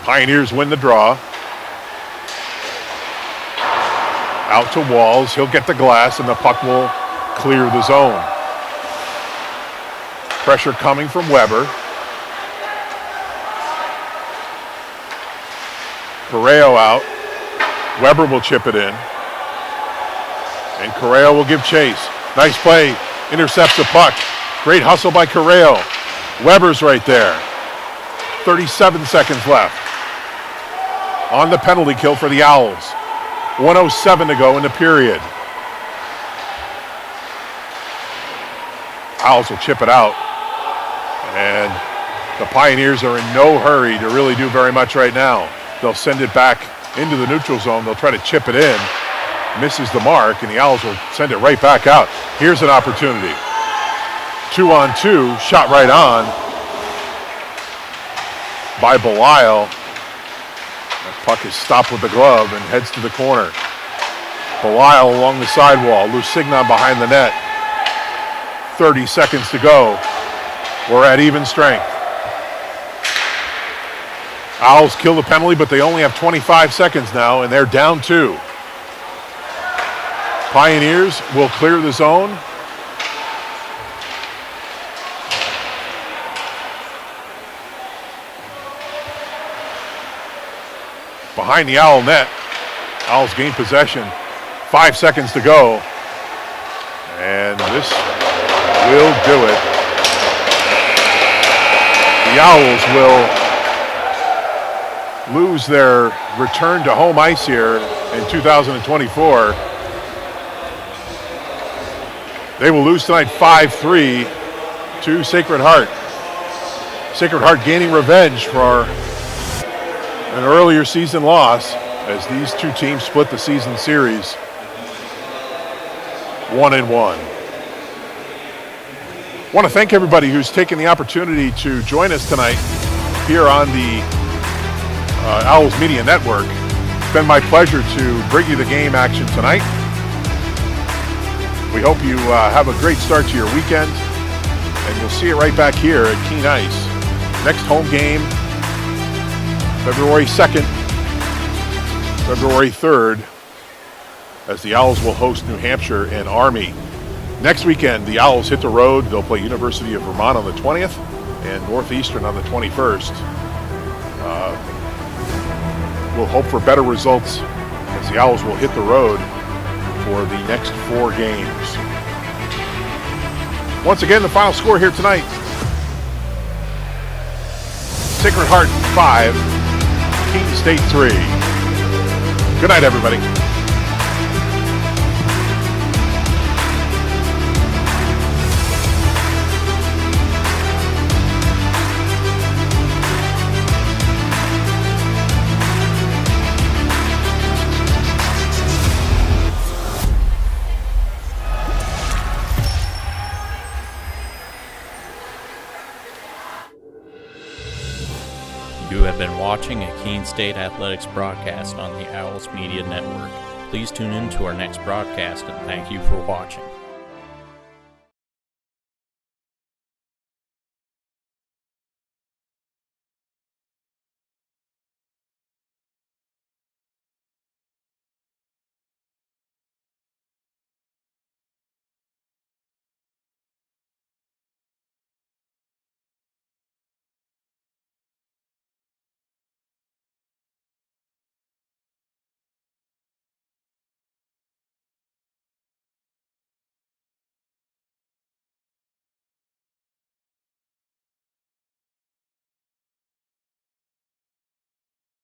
Pioneers win the draw. Out to Walls. He'll get the glass and the puck will clear the zone. Pressure coming from Weber. Correo out. Weber will chip it in. And Correo will give chase. Nice play. Intercepts the puck. Great hustle by Correo. Weber's right there. 37 seconds left. On the penalty kill for the Owls. 1:07 to go in the period. Owls will chip it out. And the Pioneers are in no hurry to really do very much right now. They'll send it back into the neutral zone. They'll try to chip it in. Misses the mark, and the Owls will send it right back out. Here's an opportunity. 2-on-2, shot right on by Belial. That puck is stopped with the glove and heads to the corner. Belial along the sidewall. Lusignan behind the net. 30 seconds to go. We're at even strength. Owls kill the penalty, but they only have 25 seconds now, and they're down 2. Pioneers will clear the zone. Behind the Owl net. Owls gain possession. 5 seconds to go. And this will do it. The Owls will lose their return to home ice here in 2024. They will lose tonight 5-3 to Sacred Heart. Sacred Heart gaining revenge for an earlier season loss as these two teams split the season series 1-1. I want to thank everybody who's taken the opportunity to join us tonight here on the Owls Media Network. It's been my pleasure to bring you the game action tonight. We hope you have a great start to your weekend, and we'll see you right back here at Keene ICE. Next home game, February 2nd, February 3rd, as the Owls will host New Hampshire and Army. Next weekend, the Owls hit the road. They'll play University of Vermont on the 20th and Northeastern on the 21st. We'll hope for better results as the Owls will hit the road for the next 4 games. Once again, the final score here tonight: Sacred Heart 5, Keene State 3. Good night, everybody. You have been watching a Keene State Athletics broadcast on the Owls Media Network. Please tune in to our next broadcast, and thank you for watching.